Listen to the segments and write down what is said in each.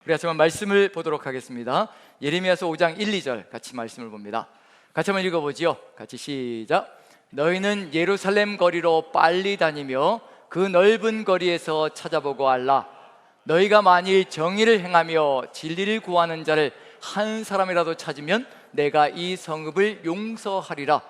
우리 같이 한번 말씀을 보도록 하겠습니다. 예레미야서 5장 1, 2절 같이 말씀을 봅니다. 같이 한번 읽어보지요. 같이 시작. 너희는 예루살렘 거리로 빨리 다니며 그 넓은 거리에서 찾아보고 알라. 너희가 만일 정의를 행하며 진리를 구하는 자를 한 사람이라도 찾으면 내가 이 성읍을 용서하리라.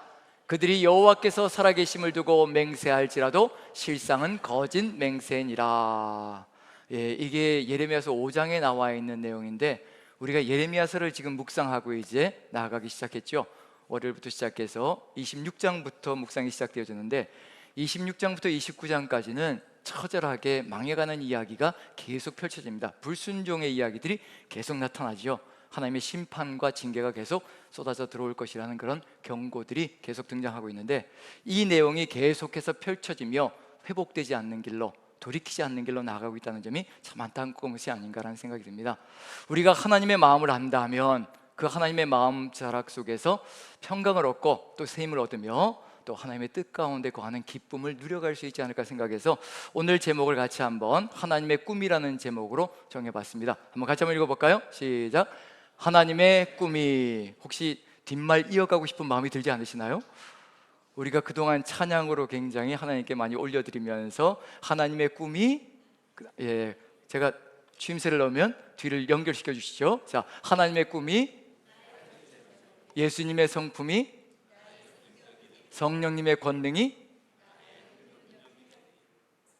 그들이 여호와께서 살아계심을 두고 맹세할지라도 실상은 거짓 맹세니라. 이게 예레미야서 5장에 나와 있는 내용인데, 우리가 예레미야서를 지금 묵상하고 이제 나아가기 시작했죠. 월요일부터 시작해서 26장부터 묵상이 시작되어졌는데, 26장부터 29장까지는 처절하게 망해가는 이야기가 계속 펼쳐집니다. 불순종의 이야기들이 계속 나타나죠. 하나님의 심판과 징계가 계속 쏟아져 들어올 것이라는 그런 경고들이 계속 등장하고 있는데, 이 내용이 계속해서 펼쳐지며 회복되지 않는 길로, 돌이키지 않는 길로 나아가고 있다는 점이 참 안타까운 것이 아닌가라는 생각이 듭니다. 우리가 하나님의 마음을 안다면 그 하나님의 마음 자락 속에서 평강을 얻고 또 새 힘을 얻으며 또 하나님의 뜻 가운데 거하는 기쁨을 누려갈 수 있지 않을까 생각해서 오늘 제목을 같이 한번 하나님의 꿈이라는 제목으로 정해봤습니다. 한번 같이 한번 읽어볼까요? 시작. 하나님의 꿈이. 혹시 뒷말 이어가고 싶은 마음이 들지 않으시나요? 우리가 그동안 찬양으로 굉장히 하나님께 많이 올려드리면서 하나님의 꿈이, 제가 추임새를 넣으면 뒤를 연결시켜 주시죠. 자, 하나님의 꿈이, 예수님의 성품이, 성령님의 권능이,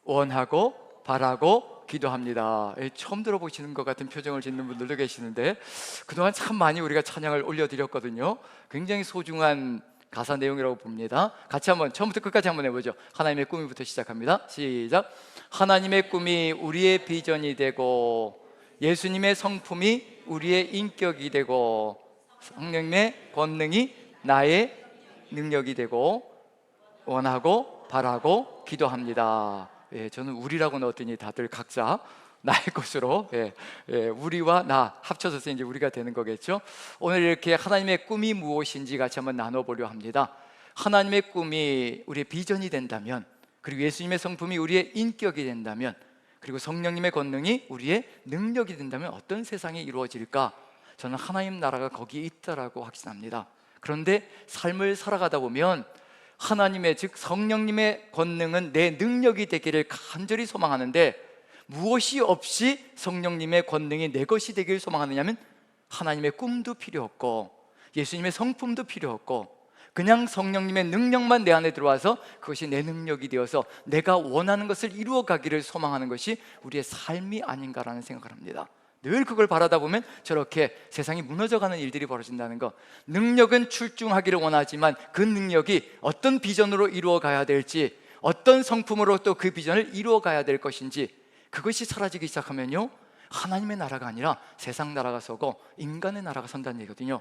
원하고 바라고 기도합니다. 처음 들어보시는 것 같은 표정을 짓는 분들도 계시는데, 그동안 참 많이 우리가 찬양을 올려드렸거든요. 굉장히 소중한 가사 내용이라고 봅니다. 같이 한번 처음부터 끝까지 한번 해보죠. 하나님의 꿈이부터 시작합니다. 시작. 하나님의 꿈이 우리의 비전이 되고, 예수님의 성품이 우리의 인격이 되고, 성령님의 권능이 나의 능력이 되고, 원하고 바라고 기도합니다. 저는 우리라고 넣었더니 다들 각자 나의 것으로, 우리와 나 합쳐져서 이제 우리가 되는 거겠죠. 오늘 이렇게 하나님의 꿈이 무엇인지 같이 한번 나눠보려 합니다. 하나님의 꿈이 우리의 비전이 된다면, 그리고 예수님의 성품이 우리의 인격이 된다면, 그리고 성령님의 권능이 우리의 능력이 된다면 어떤 세상이 이루어질까? 저는 하나님 나라가 거기에 있다라고 확신합니다. 그런데 삶을 살아가다 보면 하나님의, 즉 성령님의 권능은 내 능력이 되기를 간절히 소망하는데, 무엇이 없이 성령님의 권능이 내 것이 되기를 소망하느냐면 하나님의 꿈도 필요 없고 예수님의 성품도 필요 없고 그냥 성령님의 능력만 내 안에 들어와서 그것이 내 능력이 되어서 내가 원하는 것을 이루어가기를 소망하는 것이 우리의 삶이 아닌가라는 생각을 합니다. 늘 그걸 바라다 보면 저렇게 세상이 무너져가는 일들이 벌어진다는 것. 능력은 출중하기를 원하지만 그 능력이 어떤 비전으로 이루어가야 될지, 어떤 성품으로 또 그 비전을 이루어가야 될 것인지, 그것이 사라지기 시작하면요, 하나님의 나라가 아니라 세상 나라가 서고 인간의 나라가 선다는 얘기거든요.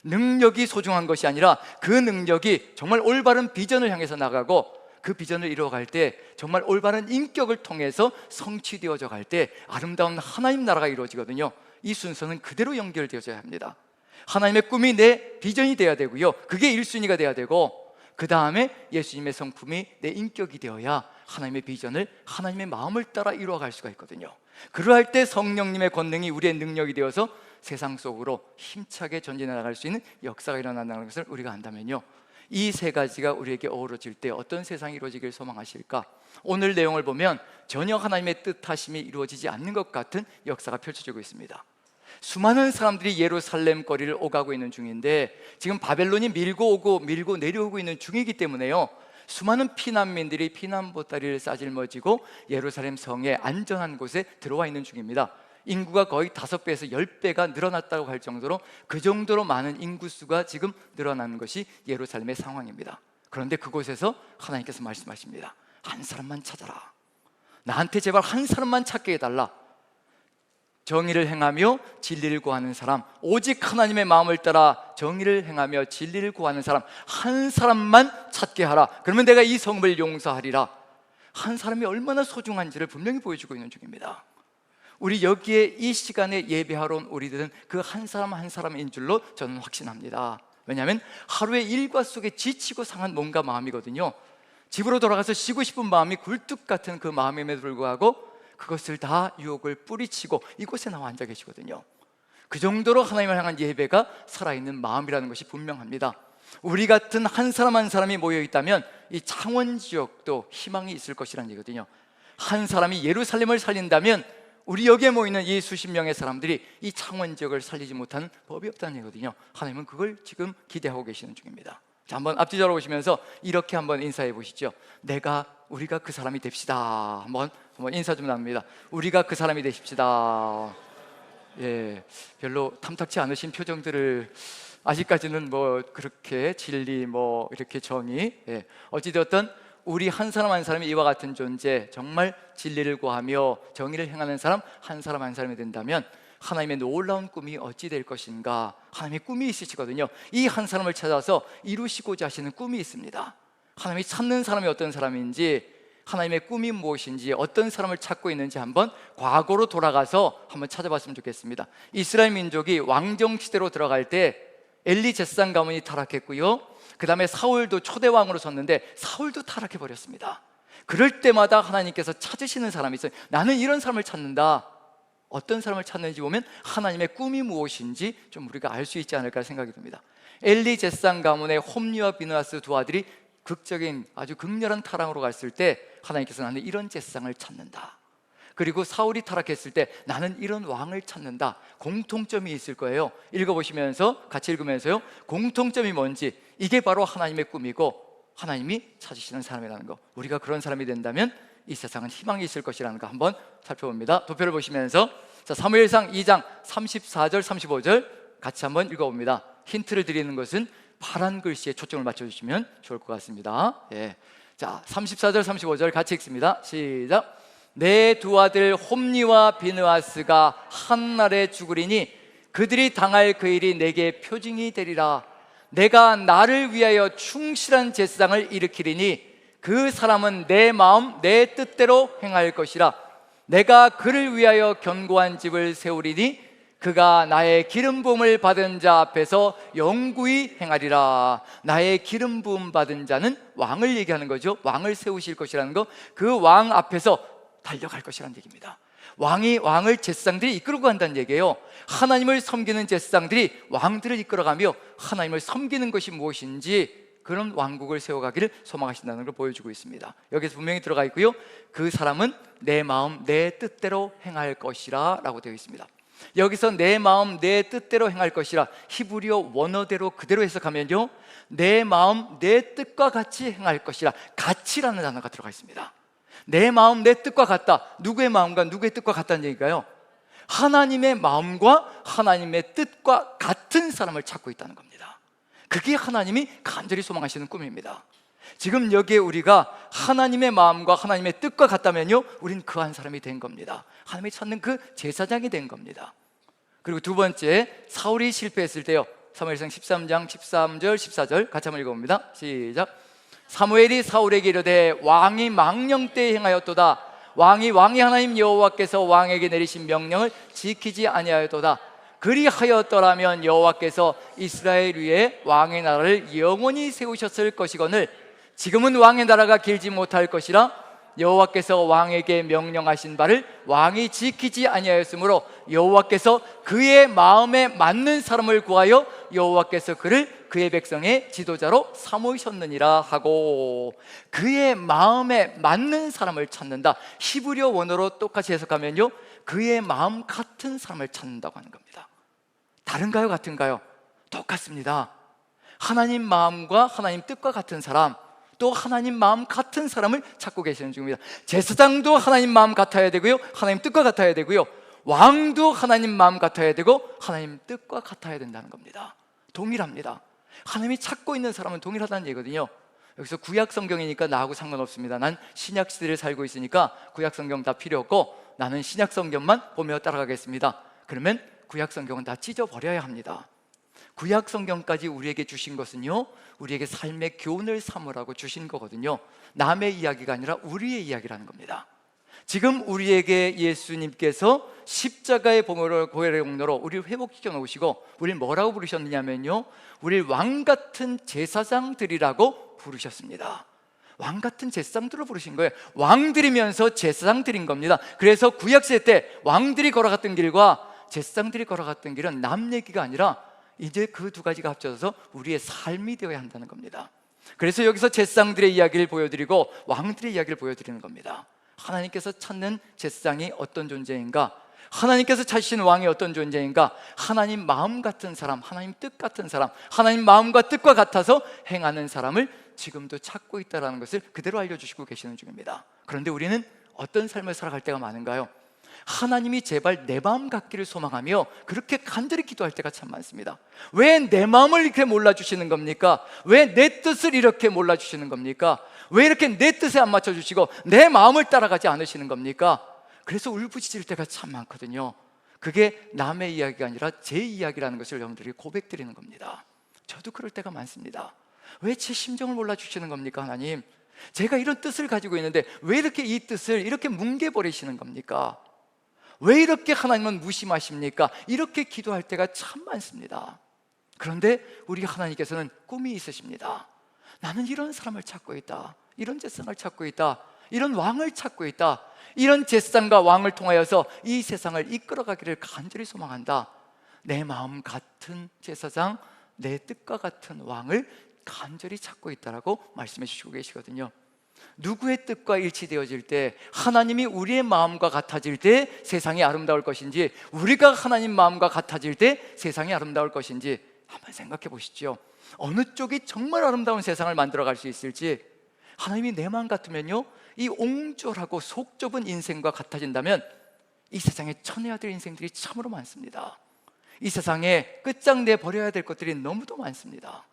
능력이 소중한 것이 아니라 그 능력이 정말 올바른 비전을 향해서 나가고, 그 비전을 이루어갈 때 정말 올바른 인격을 통해서 성취되어져 갈 때 아름다운 하나님 나라가 이루어지거든요. 이 순서는 그대로 연결되어져야 합니다. 하나님의 꿈이 내 비전이 되어야 되고요, 그게 1순위가 되어야 되고, 그 다음에 예수님의 성품이 내 인격이 되어야 하나님의 비전을 하나님의 마음을 따라 이루어갈 수가 있거든요. 그러할 때 성령님의 권능이 우리의 능력이 되어서 세상 속으로 힘차게 전진해 나갈 수 있는 역사가 일어난다는 것을 우리가 안다면요, 이 세 가지가 우리에게 어우러질 때 어떤 세상이 이루어지길 소망하실까? 오늘 내용을 보면 전혀 하나님의 뜻하심이 이루어지지 않는 것 같은 역사가 펼쳐지고 있습니다. 수많은 사람들이 예루살렘 거리를 오가고 있는 중인데, 지금 바벨론이 밀고 오고 밀고 내려오고 있는 중이기 때문에요, 수많은 피난민들이 피난 보따리를 싸질머지고 예루살렘 성의 안전한 곳에 들어와 있는 중입니다. 인구가 거의 5배에서 10배가 늘어났다고 할 정도로, 그 정도로 많은 인구수가 지금 늘어나는 것이 예루살렘의 상황입니다. 그런데 그곳에서 하나님께서 말씀하십니다. 한 사람만 찾아라. 나한테 제발 한 사람만 찾게 해달라. 정의를 행하며 진리를 구하는 사람, 오직 하나님의 마음을 따라 정의를 행하며 진리를 구하는 사람 한 사람만 찾게 하라. 그러면 내가 이 성읍을 용서하리라. 한 사람이 얼마나 소중한지를 분명히 보여주고 있는 중입니다. 우리 여기에 이 시간에 예배하러 온 우리들은 그 한 사람 한 사람인 줄로 저는 확신합니다. 왜냐하면 하루의 일과 속에 지치고 상한 몸과 마음이거든요. 집으로 돌아가서 쉬고 싶은 마음이 굴뚝 같은 그 마음임에도 불구하고 그것을 다 유혹을 뿌리치고 이곳에 나와 앉아 계시거든요. 그 정도로 하나님을 향한 예배가 살아있는 마음이라는 것이 분명합니다. 우리 같은 한 사람 한 사람이 모여 있다면 이 창원 지역도 희망이 있을 것이라는 얘기거든요. 한 사람이 예루살렘을 살린다면 우리 여기에 모이는 이 수십 명의 사람들이 이 창원 지역을 살리지 못하는 법이 없다는 얘기거든요. 하나님은 그걸 지금 기대하고 계시는 중입니다. 자, 한번 앞뒤적으로 보시면서 이렇게 한번 인사해 보시죠. 우리가 그 사람이 됩시다. 한번 인사 좀 나눕니다. 우리가 그 사람이 되십시다. 예, 별로 탐탁치 않으신 표정들을 아직까지는 뭐 그렇게 진리 뭐 이렇게 정의, 어찌되었든 우리 한 사람 한 사람이 이와 같은 존재, 정말 진리를 구하며 정의를 행하는 사람 한 사람 한 사람이 된다면 하나님의 놀라운 꿈이 어찌 될 것인가. 하나님의 꿈이 있으시거든요. 이 한 사람을 찾아서 이루시고자 하시는 꿈이 있습니다. 하나님이 찾는 사람이 어떤 사람인지, 하나님의 꿈이 무엇인지, 어떤 사람을 찾고 있는지 한번 과거로 돌아가서 한번 찾아봤으면 좋겠습니다. 이스라엘 민족이 왕정 시대로 들어갈 때 엘리 제사장 가문이 타락했고요, 그 다음에 사울도 초대 왕으로 섰는데 사울도 타락해 버렸습니다. 그럴 때마다 하나님께서 찾으시는 사람이 있어요. 나는 이런 사람을 찾는다. 어떤 사람을 찾는지 보면 하나님의 꿈이 무엇인지 좀 우리가 알 수 있지 않을까 생각이 듭니다. 엘리 제사장 가문의 홈리와 비느하스 두 아들이 극적인 아주 극렬한 타락으로 갔을 때 하나님께서 나는 이런 제사장을 찾는다. 그리고 사울이 타락했을 때 나는 이런 왕을 찾는다. 공통점이 있을 거예요. 읽어보시면서, 같이 읽으면서요, 공통점이 뭔지, 이게 바로 하나님의 꿈이고 하나님이 찾으시는 사람이라는 거, 우리가 그런 사람이 된다면 이 세상은 희망이 있을 것이라는 거 한번 살펴봅니다. 도표를 보시면서, 자, 사무엘상 2장 34절 35절 같이 한번 읽어봅니다. 힌트를 드리는 것은 파란 글씨에 초점을 맞춰주시면 좋을 것 같습니다. 자, 34절 35절 같이 읽습니다. 시작. 내 두 아들 홈리와 비느하스가 한날에 죽으리니 그들이 당할 그 일이 내게 표징이 되리라. 내가 나를 위하여 충실한 제사장을 일으키리니 그 사람은 내 마음 내 뜻대로 행할 것이라. 내가 그를 위하여 견고한 집을 세우리니 그가 나의 기름 부음을 받은 자 앞에서 영구히 행하리라. 나의 기름 부음 받은 자는 왕을 얘기하는 거죠. 왕을 세우실 것이라는 거, 그 왕 앞에서 달려갈 것이라는 얘기입니다. 왕을 제사장들이 이끌고 간다는 얘기예요. 하나님을 섬기는 제사장들이 왕들을 이끌어가며 하나님을 섬기는 것이 무엇인지 그런 왕국을 세워가기를 소망하신다는 걸 보여주고 있습니다. 여기서 분명히 들어가 있고요, 그 사람은 내 마음 내 뜻대로 행할 것이라 라고 되어 있습니다. 여기서 내 마음 내 뜻대로 행할 것이라, 히브리어 원어대로 그대로 해석하면요, 내 마음 내 뜻과 같이 행할 것이라, 같이라는 단어가 들어가 있습니다. 내 마음 내 뜻과 같다. 누구의 마음과 누구의 뜻과 같다는 얘기일까요? 하나님의 마음과 하나님의 뜻과 같은 사람을 찾고 있다는 겁니다. 그게 하나님이 간절히 소망하시는 꿈입니다. 지금 여기에 우리가 하나님의 마음과 하나님의 뜻과 같다면요, 우린 그 한 사람이 된 겁니다. 하나님이 찾는 그 제사장이 된 겁니다. 그리고 두 번째, 사울이 실패했을 때요, 사무엘상 13장 13절 14절 같이 한번 읽어봅니다. 시작. 사무엘이 사울에게 이르되 왕이 망령 때에 행하였도다. 왕이 하나님 여호와께서 왕에게 내리신 명령을 지키지 아니하였도다. 그리하였더라면 여호와께서 이스라엘 위에 왕의 나라를 영원히 세우셨을 것이거늘 지금은 왕의 나라가 길지 못할 것이라. 여호와께서 왕에게 명령하신 바를 왕이 지키지 아니하였으므로 여호와께서 그의 마음에 맞는 사람을 구하여 여호와께서 그를 그의 백성의 지도자로 삼으셨느니라 하고, 그의 마음에 맞는 사람을 찾는다. 히브리어 원어로 똑같이 해석하면요, 그의 마음 같은 사람을 찾는다고 하는 겁니다. 다른가요? 같은가요? 똑같습니다. 하나님 마음과 하나님 뜻과 같은 사람, 또 하나님 마음 같은 사람을 찾고 계시는 중입니다. 제사장도 하나님 마음 같아야 되고요, 하나님 뜻과 같아야 되고요, 왕도 하나님 마음 같아야 되고 하나님 뜻과 같아야 된다는 겁니다. 동일합니다. 하나님이 찾고 있는 사람은 동일하다는 얘기거든요. 여기서 구약 성경이니까 나하고 상관없습니다. 난 신약 시대를 살고 있으니까 구약 성경 다 필요 없고 나는 신약 성경만 보며 따라가겠습니다. 그러면 구약 성경은 다 찢어버려야 합니다. 구약 성경까지 우리에게 주신 것은요, 우리에게 삶의 교훈을 삼으라고 주신 거거든요. 남의 이야기가 아니라 우리의 이야기라는 겁니다. 지금 우리에게 예수님께서 십자가의 보혈의 공로로 우리를 회복시켜 놓으시고 우리를 뭐라고 부르셨느냐면요, 우리를 왕같은 제사장들이라고 부르셨습니다. 왕 같은 제사장들을 부르신 거예요. 왕들이면서 제사장 드린 겁니다. 그래서 구약시대 때 왕들이 걸어갔던 길과 제사장들이 걸어갔던 길은 남 얘기가 아니라 이제 그 두 가지가 합쳐져서 우리의 삶이 되어야 한다는 겁니다. 그래서 여기서 제사장들의 이야기를 보여드리고 왕들의 이야기를 보여드리는 겁니다. 하나님께서 찾는 제사장이 어떤 존재인가, 하나님께서 찾으신 왕이 어떤 존재인가, 하나님 마음 같은 사람, 하나님 뜻 같은 사람, 하나님 마음과 뜻과 같아서 행하는 사람을 지금도 찾고 있다는 것을 그대로 알려주시고 계시는 중입니다. 그런데 우리는 어떤 삶을 살아갈 때가 많은가요? 하나님이 제발 내 마음 같기를 소망하며 그렇게 간절히 기도할 때가 참 많습니다. 왜 내 마음을 이렇게 몰라주시는 겁니까? 왜 내 뜻을 이렇게 몰라주시는 겁니까? 왜 이렇게 내 뜻에 안 맞춰주시고 내 마음을 따라가지 않으시는 겁니까? 그래서 울부짖을 때가 참 많거든요. 그게 남의 이야기가 아니라 제 이야기라는 것을 여러분들이 고백드리는 겁니다. 저도 그럴 때가 많습니다. 왜 제 심정을 몰라주시는 겁니까, 하나님? 제가 이런 뜻을 가지고 있는데 왜 이렇게 이 뜻을 이렇게 뭉개버리시는 겁니까? 왜 이렇게 하나님은 무심하십니까? 이렇게 기도할 때가 참 많습니다. 그런데 우리 하나님께서는 꿈이 있으십니다. 나는 이런 사람을 찾고 있다, 이런 제사장을 찾고 있다, 이런 왕을 찾고 있다, 이런 제사장과 왕을 통하여서 이 세상을 이끌어가기를 간절히 소망한다. 내 마음 같은 제사장, 내 뜻과 같은 왕을 간절히 찾고 있다라고 말씀해 주시고 계시거든요. 누구의 뜻과 일치되어질 때, 하나님이 우리의 마음과 같아질 때 세상이 아름다울 것인지, 우리가 하나님 마음과 같아질 때 세상이 아름다울 것인지 한번 생각해 보시죠. 어느 쪽이 정말 아름다운 세상을 만들어갈 수 있을지. 하나님이 내 마음 같으면요, 이 옹졸하고 속 좁은 인생과 같아진다면 이 세상에 쳐내야 될 인생들이 참으로 많습니다. 이 세상에 끝장내 버려야 될 것들이 너무도 많습니다.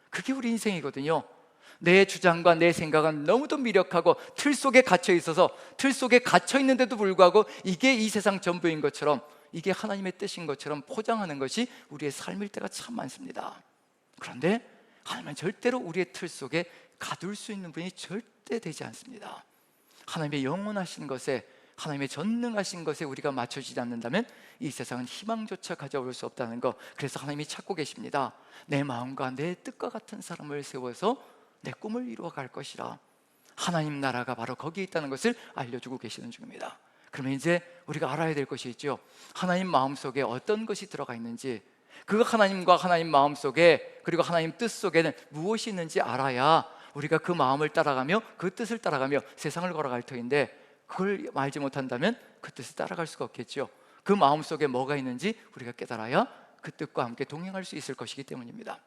그게 우리 인생이거든요. 내 주장과 내 생각은 너무도 미력하고 틀 속에 갇혀 있어서, 틀 속에 갇혀 있는데도 불구하고 이게 이 세상 전부인 것처럼, 이게 하나님의 뜻인 것처럼 포장하는 것이 우리의 삶일 때가 참 많습니다. 그런데 하나님은 절대로 우리의 틀 속에 가둘 수 있는 분이 절대 되지 않습니다. 하나님의 영원하신 것에, 하나님의 전능하신 것에 우리가 맞춰지지 않는다면 이 세상은 희망조차 가져올 수 없다는 것. 그래서 하나님이 찾고 계십니다. 내 마음과 내 뜻과 같은 사람을 세워서 내 꿈을 이루어갈 것이라. 하나님 나라가 바로 거기에 있다는 것을 알려주고 계시는 중입니다. 그러면 이제 우리가 알아야 될 것이 있죠. 하나님 마음속에 어떤 것이 들어가 있는지, 그 하나님과 하나님 마음속에, 그리고 하나님 뜻 속에는 무엇이 있는지 알아야 우리가 그 마음을 따라가며 그 뜻을 따라가며 세상을 걸어갈 터인데, 그걸 알지 못한다면 그 뜻을 따라갈 수가 없겠죠. 그 마음속에 뭐가 있는지 우리가 깨달아야 그 뜻과 함께 동행할 수 있을 것이기 때문입니다.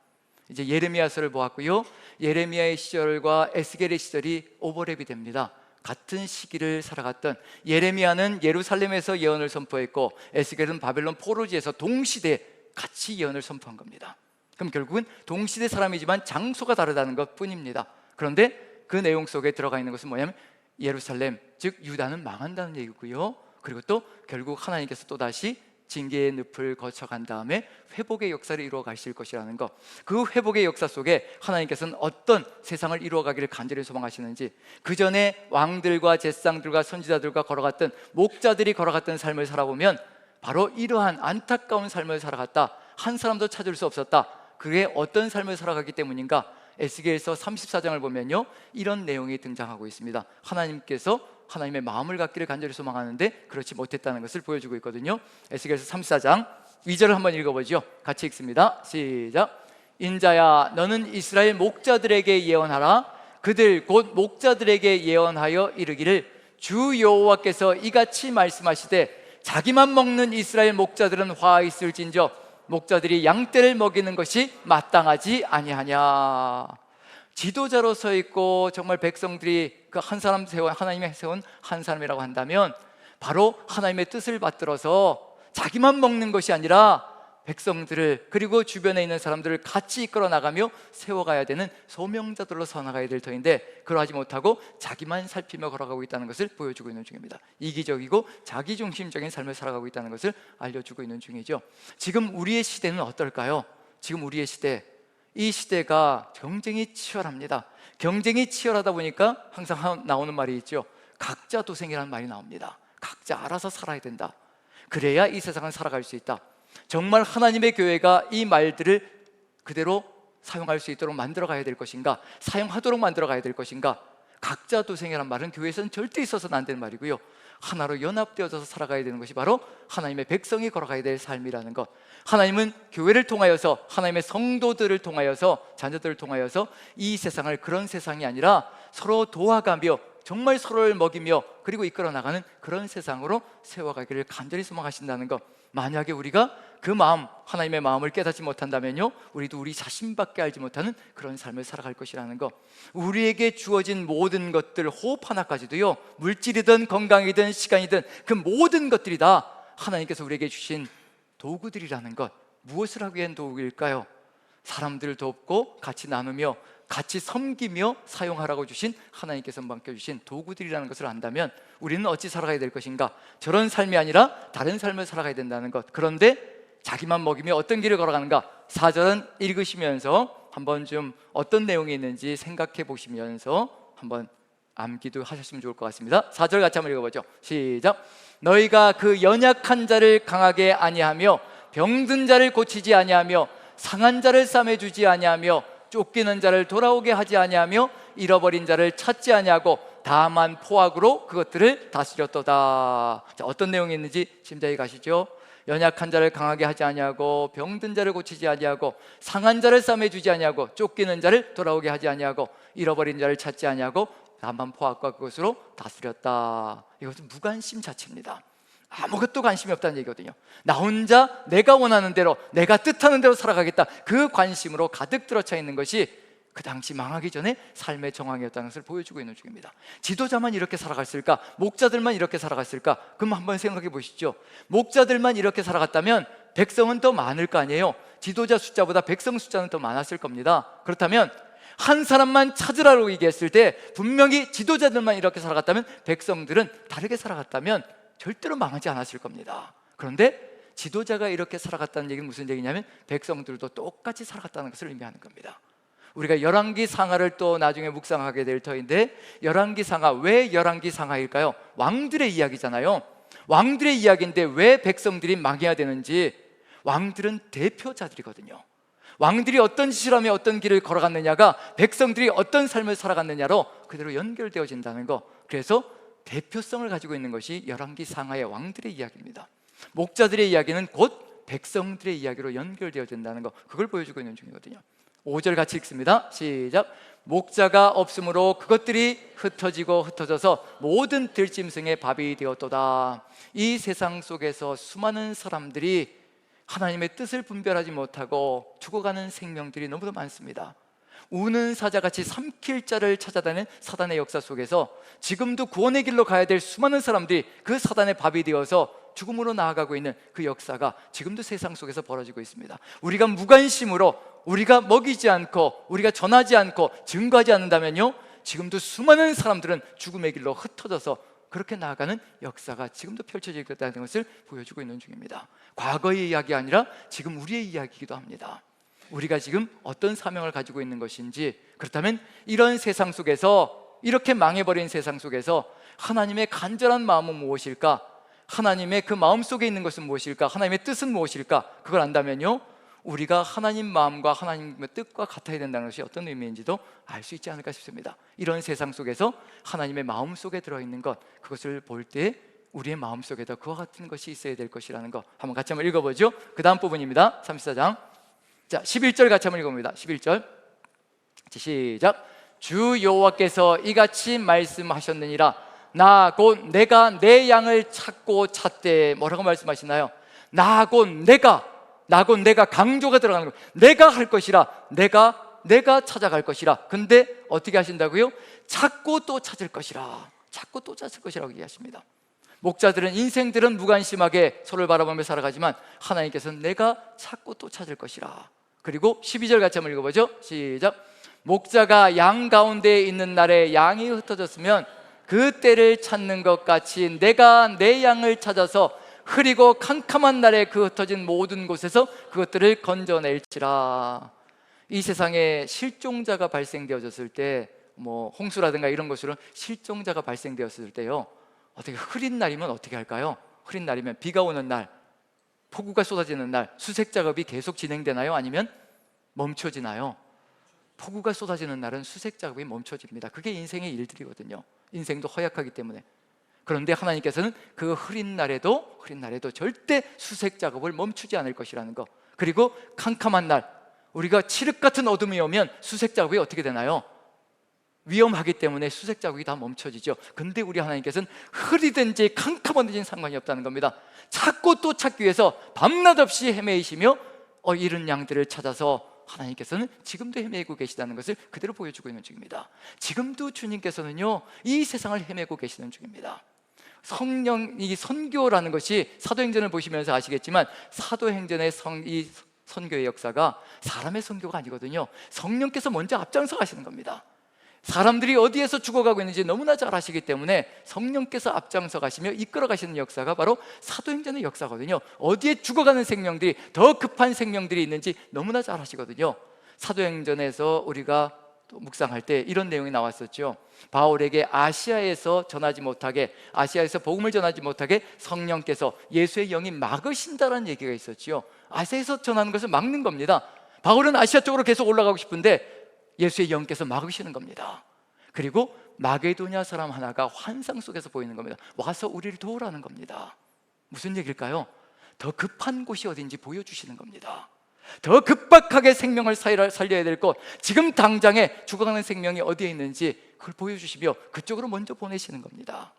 이제 예레미야서를 보았고요. 예레미야의 시절과 에스겔의 시절이 오버랩이 됩니다. 같은 시기를 살아갔던, 예레미야는 예루살렘에서 예언을 선포했고 에스겔은 바벨론 포로지에서 동시대에 같이 예언을 선포한 겁니다. 그럼 결국은 동시대 사람이지만 장소가 다르다는 것 뿐입니다. 그런데 그 내용 속에 들어가 있는 것은 뭐냐면 예루살렘, 즉 유다는 망한다는 얘기고요. 그리고 또 결국 하나님께서 또다시 징계의 늪을 거쳐간 다음에 회복의 역사를 이루어 가실 것이라는 것. 그 회복의 역사 속에 하나님께서는 어떤 세상을 이루어 가기를 간절히 소망하시는지, 그 전에 왕들과 제사장들과 선지자들과 걸어갔던, 목자들이 걸어갔던 삶을 살아보면 바로 이러한 안타까운 삶을 살아갔다, 한 사람도 찾을 수 없었다. 그게 어떤 삶을 살아가기 때문인가? 에스겔서 34장을 보면요, 이런 내용이 등장하고 있습니다. 하나님께서 하나님의 마음을 갖기를 간절히 소망하는데 그렇지 못했다는 것을 보여주고 있거든요. 에스겔서 34장 2절을 한번 읽어보죠. 같이 읽습니다. 시작. 인자야, 너는 이스라엘 목자들에게 예언하라. 그들 곧 목자들에게 예언하여 이르기를, 주 여호와께서 이같이 말씀하시되, 자기만 먹는 이스라엘 목자들은 화 있을진저 목자들이 양떼를 먹이는 것이 마땅하지 아니하냐. 지도자로 서 있고 정말 백성들이 그 한 사람 세운, 하나님의 세운 한 사람이라고 한다면 바로 하나님의 뜻을 받들어서 자기만 먹는 것이 아니라 백성들을, 그리고 주변에 있는 사람들을 같이 이끌어 나가며 세워가야 되는 소명자들로 서나가야 될 터인데, 그러하지 못하고 자기만 살피며 걸어가고 있다는 것을 보여주고 있는 중입니다. 이기적이고 자기중심적인 삶을 살아가고 있다는 것을 알려주고 있는 중이죠. 지금 우리의 시대는 어떨까요? 지금 우리의 시대, 이 시대가 경쟁이 치열합니다. 경쟁이 치열하다 보니까 항상 나오는 말이 있죠. 각자 도생이라는 말이 나옵니다. 각자 알아서 살아야 된다. 그래야 이 세상을 살아갈 수 있다. 정말 하나님의 교회가 이 말들을 그대로 사용할 수 있도록 만들어 가야 될 것인가, 사용하도록 만들어 가야 될 것인가, 각자 도생이란 말은 교회에서는 절대 있어서는 안 되는 말이고요, 하나로 연합되어져서 살아가야 되는 것이 바로 하나님의 백성이 걸어가야 될 삶이라는 것. 하나님은 교회를 통하여서, 하나님의 성도들을 통하여서, 자녀들을 통하여서 이 세상을 그런 세상이 아니라 서로 도와가며 정말 서로를 먹이며 그리고 이끌어 나가는 그런 세상으로 세워가기를 간절히 소망하신다는 것. 만약에 우리가 그 마음, 하나님의 마음을 깨닫지 못한다면요, 우리도 우리 자신밖에 알지 못하는 그런 삶을 살아갈 것이라는 것. 우리에게 주어진 모든 것들, 호흡 하나까지도요, 물질이든 건강이든 시간이든 그 모든 것들이 다 하나님께서 우리에게 주신 도구들이라는 것. 무엇을 하기 위한 도구일까요? 사람들을 돕고 같이 나누며 같이 섬기며 사용하라고 주신, 하나님께서 맡겨주신 도구들이라는 것을 안다면 우리는 어찌 살아가야 될 것인가? 저런 삶이 아니라 다른 삶을 살아가야 된다는 것. 그런데 자기만 먹이며 어떤 길을 걸어가는가? 4절은 읽으시면서 한번 좀 어떤 내용이 있는지 생각해 보시면서 한번 암기도 하셨으면 좋을 것 같습니다. 4절 같이 한번 읽어보죠. 시작. 너희가 그 연약한 자를 강하게 아니하며 병든 자를 고치지 아니하며 상한 자를 싸매주지 아니하며 쫓기는 자를 돌아오게 하지 아니하며 잃어버린 자를 찾지 아니하고 다만 포악으로 그것들을 다스렸도다. 자, 어떤 내용이 있는지 짐작이 가시죠? 연약한 자를 강하게 하지 아니하고 병든 자를 고치지 아니하고 상한 자를 싸매주지 아니하고 쫓기는 자를 돌아오게 하지 아니하고 잃어버린 자를 찾지 아니하고 다만 포악과 그것으로 다스렸다. 이것은 무관심 자체입니다. 아무것도 관심이 없다는 얘기거든요. 나 혼자 내가 원하는 대로, 내가 뜻하는 대로 살아가겠다, 그 관심으로 가득 들어차 있는 것이 그 당시 망하기 전에 삶의 정황이었다는 것을 보여주고 있는 중입니다. 지도자만 이렇게 살아갔을까? 목자들만 이렇게 살아갔을까? 그럼 한번 생각해 보시죠. 목자들만 이렇게 살아갔다면 백성은 더 많을 거 아니에요. 지도자 숫자보다 백성 숫자는 더 많았을 겁니다. 그렇다면 한 사람만 찾으라고 얘기했을 때 분명히 지도자들만 이렇게 살아갔다면, 백성들은 다르게 살아갔다면 절대로 망하지 않았을 겁니다. 그런데 지도자가 이렇게 살아갔다는 얘기는 무슨 얘기냐면 백성들도 똑같이 살아갔다는 것을 의미하는 겁니다. 우리가 열왕기 상하를 또 나중에 묵상하게 될 터인데, 열왕기 상하, 왜 열왕기 상하일까요? 왕들의 이야기잖아요. 왕들의 이야기인데 왜 백성들이 망해야 되는지. 왕들은 대표자들이거든요. 왕들이 어떤 짓을 하며 어떤 길을 걸어갔느냐가 백성들이 어떤 삶을 살아갔느냐로 그대로 연결되어진다는 거. 그래서 대표성을 가지고 있는 것이 열왕기 상하의 왕들의 이야기입니다. 목자들의 이야기는 곧 백성들의 이야기로 연결되어진다는 거, 그걸 보여주고 있는 중이거든요. 5절 같이 읽습니다. 시작. 목자가 없으므로 그것들이 흩어지고 흩어져서 모든 들짐승의 밥이 되었도다. 이 세상 속에서 수많은 사람들이 하나님의 뜻을 분별하지 못하고 죽어가는 생명들이 너무도 많습니다. 우는 사자같이 삼킬 자를 찾아다니는 사단의 역사 속에서 지금도 구원의 길로 가야 될 수많은 사람들이 그 사단의 밥이 되어서 죽음으로 나아가고 있는 그 역사가 지금도 세상 속에서 벌어지고 있습니다. 우리가 무관심으로, 우리가 먹이지 않고, 우리가 전하지 않고 증거하지 않는다면요, 지금도 수많은 사람들은 죽음의 길로 흩어져서 그렇게 나아가는 역사가 지금도 펼쳐지고 있다는 것을 보여주고 있는 중입니다. 과거의 이야기 아니라 지금 우리의 이야기이기도 합니다. 우리가 지금 어떤 사명을 가지고 있는 것인지. 그렇다면 이런 세상 속에서, 이렇게 망해버린 세상 속에서 하나님의 간절한 마음은 무엇일까? 하나님의 그 마음 속에 있는 것은 무엇일까? 하나님의 뜻은 무엇일까? 그걸 안다면요, 우리가 하나님 마음과 하나님의 뜻과 같아야 된다는 것이 어떤 의미인지도 알 수 있지 않을까 싶습니다. 이런 세상 속에서 하나님의 마음 속에 들어있는 것, 그것을 볼 때 우리의 마음 속에도 그와 같은 것이 있어야 될 것이라는 것, 한번 같이 한번 읽어보죠. 그 다음 부분입니다. 34장. 자, 11절 같이 한번 읽어봅니다. 11절 시작. 주 여호와께서 이같이 말씀하셨느니라. 나 곧 내가 내 양을 찾고 찾되. 뭐라고 말씀하시나요? 나 곧 내가 강조가 들어가는 거예요. 내가 할 것이라. 내가 찾아갈 것이라. 근데 어떻게 하신다고요? 찾고 또 찾을 것이라. 찾고 또 찾을 것이라고 얘기하십니다. 목자들은, 인생들은 무관심하게 서로를 바라보며 살아가지만 하나님께서는 내가 찾고 또 찾을 것이라. 그리고 12절 같이 한번 읽어보죠. 시작. 목자가 양 가운데에 있는 날에 양이 흩어졌으면 그 때를 찾는 것 같이 내가 내 양을 찾아서 흐리고 캄캄한 날에 그 흩어진 모든 곳에서 그것들을 건져낼지라. 이 세상에 실종자가 발생되어졌을 때, 홍수라든가 이런 것으로 실종자가 발생되었을 때요, 어떻게 흐린 날이면 어떻게 할까요? 흐린 날이면, 비가 오는 날, 폭우가 쏟아지는 날, 수색 작업이 계속 진행되나요? 아니면 멈춰지나요? 폭우가 쏟아지는 날은 수색 작업이 멈춰집니다. 그게 인생의 일들이거든요. 인생도 허약하기 때문에. 그런데 하나님께서는 그 흐린 날에도 절대 수색 작업을 멈추지 않을 것이라는 거. 그리고 캄캄한 날, 우리가 칠흑 같은 어둠이 오면 수색 작업이 어떻게 되나요? 위험하기 때문에 수색 작업이 다 멈춰지죠. 근데 우리 하나님께서는 흐리든지 캄캄하든지 상관이 없다는 겁니다. 찾고 또 찾기 위해서 밤낮 없이 헤매이시며 잃은 양들을 찾아서 하나님께서는 지금도 헤매고 계시다는 것을 그대로 보여주고 있는 중입니다. 지금도 주님께서는요, 이 세상을 헤매고 계시는 중입니다. 성령이 선교라는 것이 사도행전을 보시면서 아시겠지만 사도행전의 이 선교의 역사가 사람의 선교가 아니거든요. 성령께서 먼저 앞장서 가시는 겁니다. 사람들이 어디에서 죽어가고 있는지 너무나 잘 아시기 때문에 성령께서 앞장서 가시며 이끌어 가시는 역사가 바로 사도행전의 역사거든요. 어디에 죽어가는 생명들이, 더 급한 생명들이 있는지 너무나 잘 아시거든요. 사도행전에서 우리가 또 묵상할 때 이런 내용이 나왔었죠. 바울에게 아시아에서 복음을 전하지 못하게 성령께서, 예수의 영이 막으신다라는 얘기가 있었죠. 아시아에서 전하는 것을 막는 겁니다. 바울은 아시아 쪽으로 계속 올라가고 싶은데 예수의 영께서 막으시는 겁니다. 그리고 마게도냐 사람 하나가 환상 속에서 보이는 겁니다. 와서 우리를 도우라는 겁니다. 무슨 얘기일까요? 더 급한 곳이 어딘지 보여주시는 겁니다. 더 급박하게 생명을 살려야 될 곳, 지금 당장에 죽어가는 생명이 어디에 있는지 그걸 보여주시며 그쪽으로 먼저 보내시는 겁니다.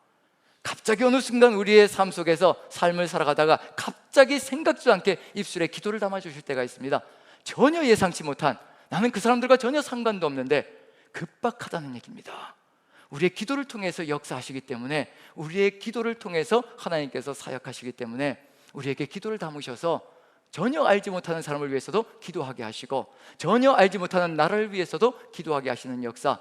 갑자기 어느 순간 우리의 삶 속에서 삶을 살아가다가 갑자기 생각지도 않게 입술에 기도를 담아주실 때가 있습니다. 전혀 예상치 못한, 나는 그 사람들과 전혀 상관도 없는데 급박하다는 얘기입니다. 우리의 기도를 통해서 역사하시기 때문에, 우리의 기도를 통해서 하나님께서 사역하시기 때문에 우리에게 기도를 담으셔서 전혀 알지 못하는 사람을 위해서도 기도하게 하시고 전혀 알지 못하는 나라를 위해서도 기도하게 하시는 역사,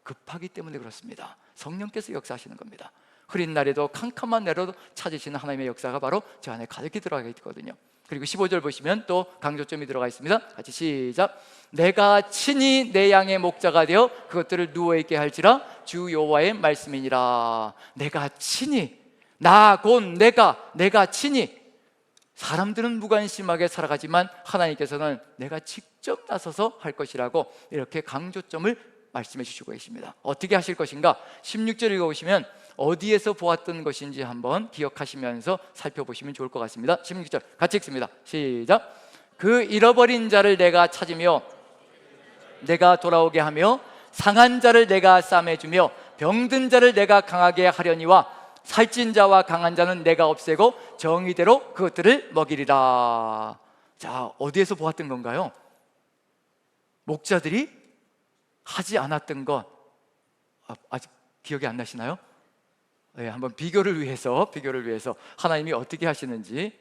급하기 때문에 그렇습니다. 성령께서 역사하시는 겁니다. 흐린 날에도 캄캄한 날에도 찾으시는 하나님의 역사가 바로 저 안에 가득히 들어가 있거든요. 그리고 15절 보시면 또 강조점이 들어가 있습니다. 같이 시작. 내가 친히 내 양의 목자가 되어 그것들을 누워있게 할지라 주 여호와의 말씀이니라. 내가 친히, 나 곧 내가 친히. 사람들은 무관심하게 살아가지만 하나님께서는 내가 직접 나서서 할 것이라고 이렇게 강조점을 말씀해 주시고 계십니다. 어떻게 하실 것인가? 16절 읽어보시면 어디에서 보았던 것인지 한번 기억하시면서 살펴보시면 좋을 것 같습니다. 16절 같이 읽습니다. 시작. 그 잃어버린 자를 내가 찾으며 내가 돌아오게 하며 상한 자를 내가 싸매주며 병든 자를 내가 강하게 하려니와 살찐 자와 강한 자는 내가 없애고 정의대로 그것들을 먹이리라. 자, 어디에서 보았던 건가요? 목자들이 하지 않았던 것, 아직 기억이 안 나시나요? 네, 한번 비교를 위해서 하나님이 어떻게 하시는지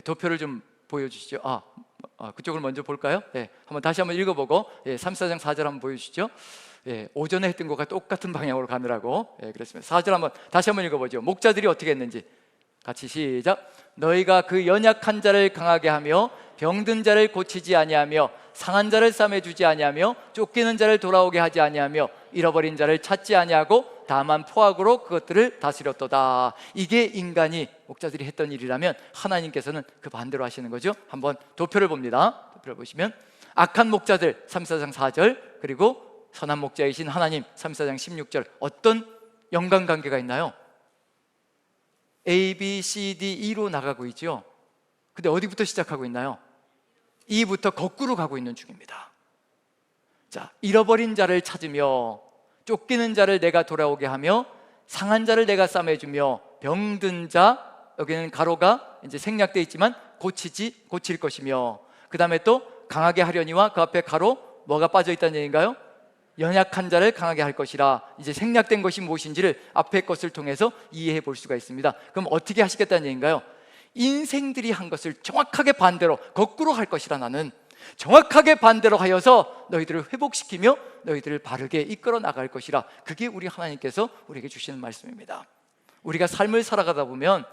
도표를 좀 보여주시죠. 그쪽을 먼저 볼까요? 한번 다시 한번 읽어보고 3, 4장 4절 한번 보여주시죠. 오전에 했던 것과 똑같은 방향으로 가느라고 그렇습니다. 4절 한번 다시 한번 읽어보죠. 목자들이 어떻게 했는지 같이 시작. 너희가 그 연약한 자를 강하게 하며 병든 자를 고치지 아니하며 상한 자를 싸매주지 아니하며 쫓기는 자를 돌아오게 하지 아니하며 잃어버린 자를 찾지 아니하고 다만 포악으로 그것들을 다스렸도다. 이게 인간이, 목자들이 했던 일이라면 하나님께서는 그 반대로 하시는 거죠. 한번 도표를 봅니다. 도표를 보시면 악한 목자들 3, 4장 4절, 그리고 선한 목자이신 하나님 3, 4장 16절, 어떤 연관관계가 있나요? A, B, C, D, E로 나가고 있죠. 근데 어디부터 시작하고 있나요? E부터 거꾸로 가고 있는 중입니다. 자, 잃어버린 자를 찾으며 쫓기는 자를 내가 돌아오게 하며 상한 자를 내가 싸매주며 병든 자, 여기는 가로가 이제 생략되어 있지만 고칠 것이며, 그 다음에 또 강하게 하려니와 그 앞에 가로 뭐가 빠져 있다는 얘기인가요? 연약한 자를 강하게 할 것이라. 이제 생략된 것이 무엇인지를 앞의 것을 통해서 이해해 볼 수가 있습니다. 그럼 어떻게 하시겠다는 얘기인가요? 인생들이 한 것을 정확하게 반대로, 거꾸로 할 것이라. 나는 정확하게 반대로 하여서 너희들을 회복시키며 너희들을 바르게 이끌어 나갈 것이라. 그게 우리 하나님께서 우리에게 주시는 말씀입니다. 우리가 삶을 살아가다 보면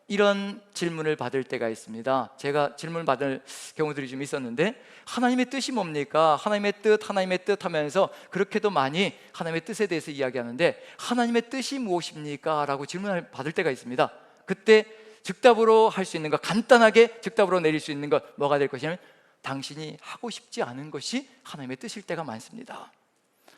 이런 질문을 받을 때가 있습니다. 제가 질문을 받을 경우들이 좀 있었는데, 하나님의 뜻이 뭡니까? 하나님의 뜻 하면서 그렇게도 많이 하나님의 뜻에 대해서 이야기하는데, 하나님의 뜻이 무엇입니까? 라고 질문을 받을 때가 있습니다. 그때 즉답으로 할 수 있는 것, 간단하게 즉답으로 내릴 수 있는 것 뭐가 될 것이냐면, 당신이 하고 싶지 않은 것이 하나님의 뜻일 때가 많습니다.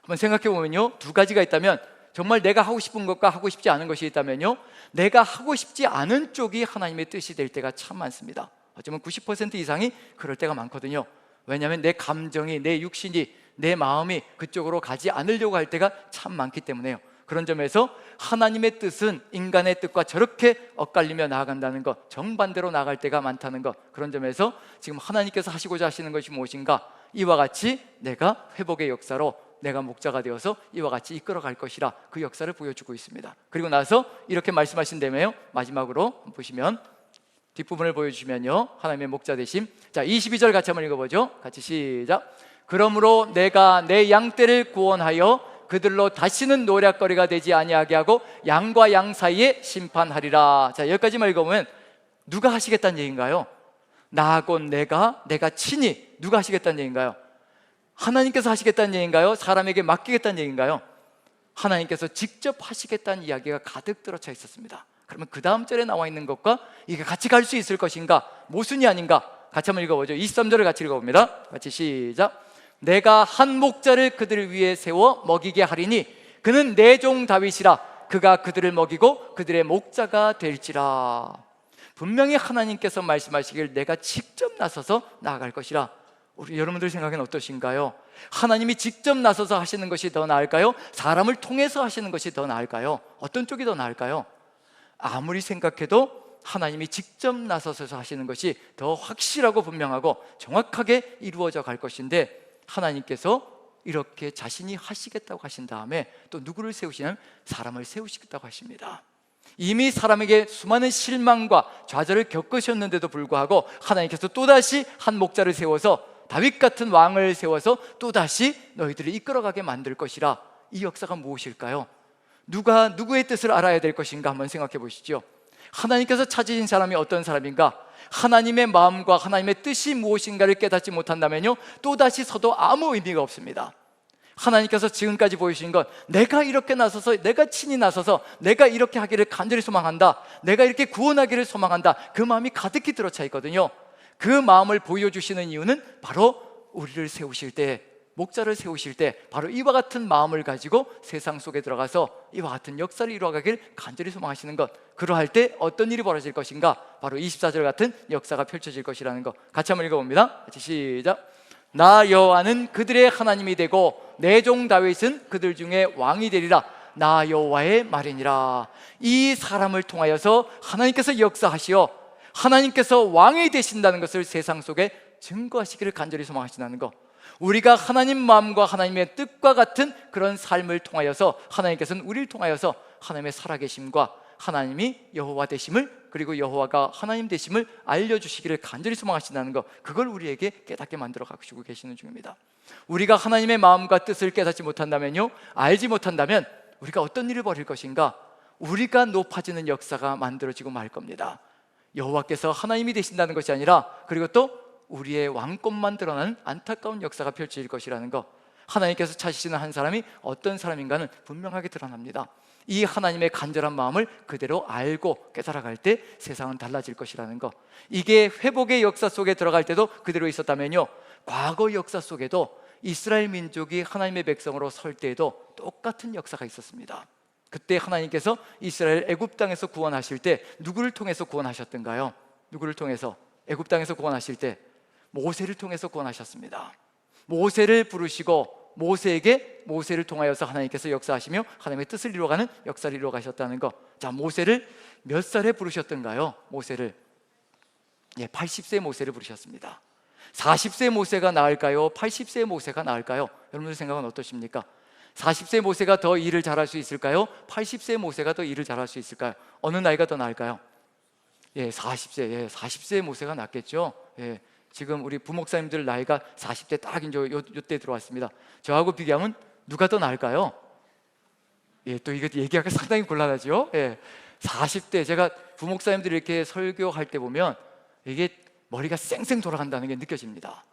한번 생각해 보면요, 두 가지가 있다면, 정말 내가 하고 싶은 것과 하고 싶지 않은 것이 있다면요, 내가 하고 싶지 않은 쪽이 하나님의 뜻이 될 때가 참 많습니다. 어쩌면 90% 이상이 그럴 때가 많거든요. 왜냐하면 내 감정이, 내 육신이, 내 마음이 그쪽으로 가지 않으려고 할 때가 참 많기 때문에요. 그런 점에서 하나님의 뜻은 인간의 뜻과 저렇게 엇갈리며 나아간다는 것, 정반대로 나아갈 때가 많다는 것, 그런 점에서 지금 하나님께서 하시고자 하시는 것이 무엇인가, 이와 같이 내가 회복의 역사로 내가 목자가 되어서 이와 같이 이끌어갈 것이라 그 역사를 보여주고 있습니다. 그리고 나서 이렇게 말씀하신다며요. 마지막으로 보시면 뒷부분을 보여주시면요, 하나님의 목자 되심. 자, 22절 같이 한번 읽어보죠. 같이 시작. 그러므로 내가 내 양떼를 구원하여 그들로 다시는 노략거리가 되지 아니하게 하고 양과 양 사이에 심판하리라. 자, 여기까지만 읽어보면 누가 하시겠다는 얘기인가요? 나하고 내가 친히 누가 하시겠다는 얘기인가요? 하나님께서 하시겠다는 얘기인가요? 사람에게 맡기겠다는 얘기인가요? 하나님께서 직접 하시겠다는 이야기가 가득 들어차 있었습니다. 그러면 그 다음 절에 나와 있는 것과 이게 같이 갈 수 있을 것인가, 모순이 아닌가, 같이 한번 읽어보죠. 23절을 같이 읽어봅니다. 같이 시작. 내가 한 목자를 그들을 위해 세워 먹이게 하리니 그는 내 종 다윗이라. 그가 그들을 먹이고 그들의 목자가 될지라. 분명히 하나님께서 말씀하시길 내가 직접 나서서 나아갈 것이라. 우리 여러분들 생각엔 어떠신가요? 하나님이 직접 나서서 하시는 것이 더 나을까요? 사람을 통해서 하시는 것이 더 나을까요? 어떤 쪽이 더 나을까요? 아무리 생각해도 하나님이 직접 나서서 하시는 것이 더 확실하고 분명하고 정확하게 이루어져 갈 것인데, 하나님께서 이렇게 자신이 하시겠다고 하신 다음에 또 누구를 세우시냐면 사람을 세우시겠다고 하십니다. 이미 사람에게 수많은 실망과 좌절을 겪으셨는데도 불구하고 하나님께서 또다시 한 목자를 세워서, 다윗 같은 왕을 세워서 또다시 너희들을 이끌어가게 만들 것이라. 이 역사가 무엇일까요? 누가 누구의 뜻을 알아야 될 것인가 한번 생각해 보시죠. 하나님께서 찾으신 사람이 어떤 사람인가, 하나님의 마음과 하나님의 뜻이 무엇인가를 깨닫지 못한다면요, 또다시 서도 아무 의미가 없습니다. 하나님께서 지금까지 보여주신 것, 내가 이렇게 나서서, 내가 친히 나서서 내가 이렇게 하기를 간절히 소망한다, 내가 이렇게 구원하기를 소망한다, 그 마음이 가득히 들어차 있거든요. 그 마음을 보여주시는 이유는 바로 우리를 세우실 때, 목자를 세우실 때 바로 이와 같은 마음을 가지고 세상 속에 들어가서 이와 같은 역사를 이루어가길 간절히 소망하시는 것, 그러할 때 어떤 일이 벌어질 것인가, 바로 24절 같은 역사가 펼쳐질 것이라는 것, 같이 한번 읽어봅니다. 같이 시작. 나 여호와는 그들의 하나님이 되고 내 종 다윗은 그들 중에 왕이 되리라. 나 여호와의 말이니라. 이 사람을 통하여서 하나님께서 역사하시어 하나님께서 왕이 되신다는 것을 세상 속에 증거하시기를 간절히 소망하신다는 것, 우리가 하나님 마음과 하나님의 뜻과 같은 그런 삶을 통하여서 하나님께서는 우리를 통하여서 하나님의 살아계심과 하나님이 여호와 되심을, 그리고 여호와가 하나님 되심을 알려주시기를 간절히 소망하신다는 것, 그걸 우리에게 깨닫게 만들어 가시고 계시는 중입니다. 우리가 하나님의 마음과 뜻을 깨닫지 못한다면요, 알지 못한다면 우리가 어떤 일을 벌일 것인가, 우리가 높아지는 역사가 만들어지고 말 겁니다. 여호와께서 하나님이 되신다는 것이 아니라, 그리고 또 우리의 왕권만 드러나는 안타까운 역사가 펼쳐질 것이라는 것, 하나님께서 찾으시는 한 사람이 어떤 사람인가는 분명하게 드러납니다. 이 하나님의 간절한 마음을 그대로 알고 깨달아갈 때 세상은 달라질 것이라는 것, 이게 회복의 역사 속에 들어갈 때도 그대로 있었다면요, 과거 역사 속에도 이스라엘 민족이 하나님의 백성으로 설 때에도 똑같은 역사가 있었습니다. 그때 하나님께서 이스라엘 애굽 땅에서 구원하실 때 누구를 통해서 구원하셨던가요? 누구를 통해서? 애굽 땅에서 구원하실 때 모세를 통해서 구원하셨습니다. 모세를 부르시고 모세를 통하여서 하나님께서 역사하시며 하나님의 뜻을 이루어가는 역사를 이루어가셨다는 것. 자, 모세를 몇 살에 부르셨던가요? 모세를 80세 모세를 부르셨습니다. 40세 모세가 나을까요? 80세 모세가 나을까요? 여러분들 생각은 어떠십니까? 40세 모세가 더 일을 잘할 수 있을까요? 80세 모세가 더 일을 잘할 수 있을까요? 어느 나이가 더 나을까요? 40세 모세가 낫겠죠. 지금 우리 부목사님들 나이가 40대 딱 이제 요때 들어왔습니다. 저하고 비교하면 누가 더 나을까요? 또 이거 얘기하기가 상당히 곤란하죠. 40대, 제가 부목사님들이 이렇게 설교할 때 보면 이게 머리가 쌩쌩 돌아간다는 게 느껴집니다.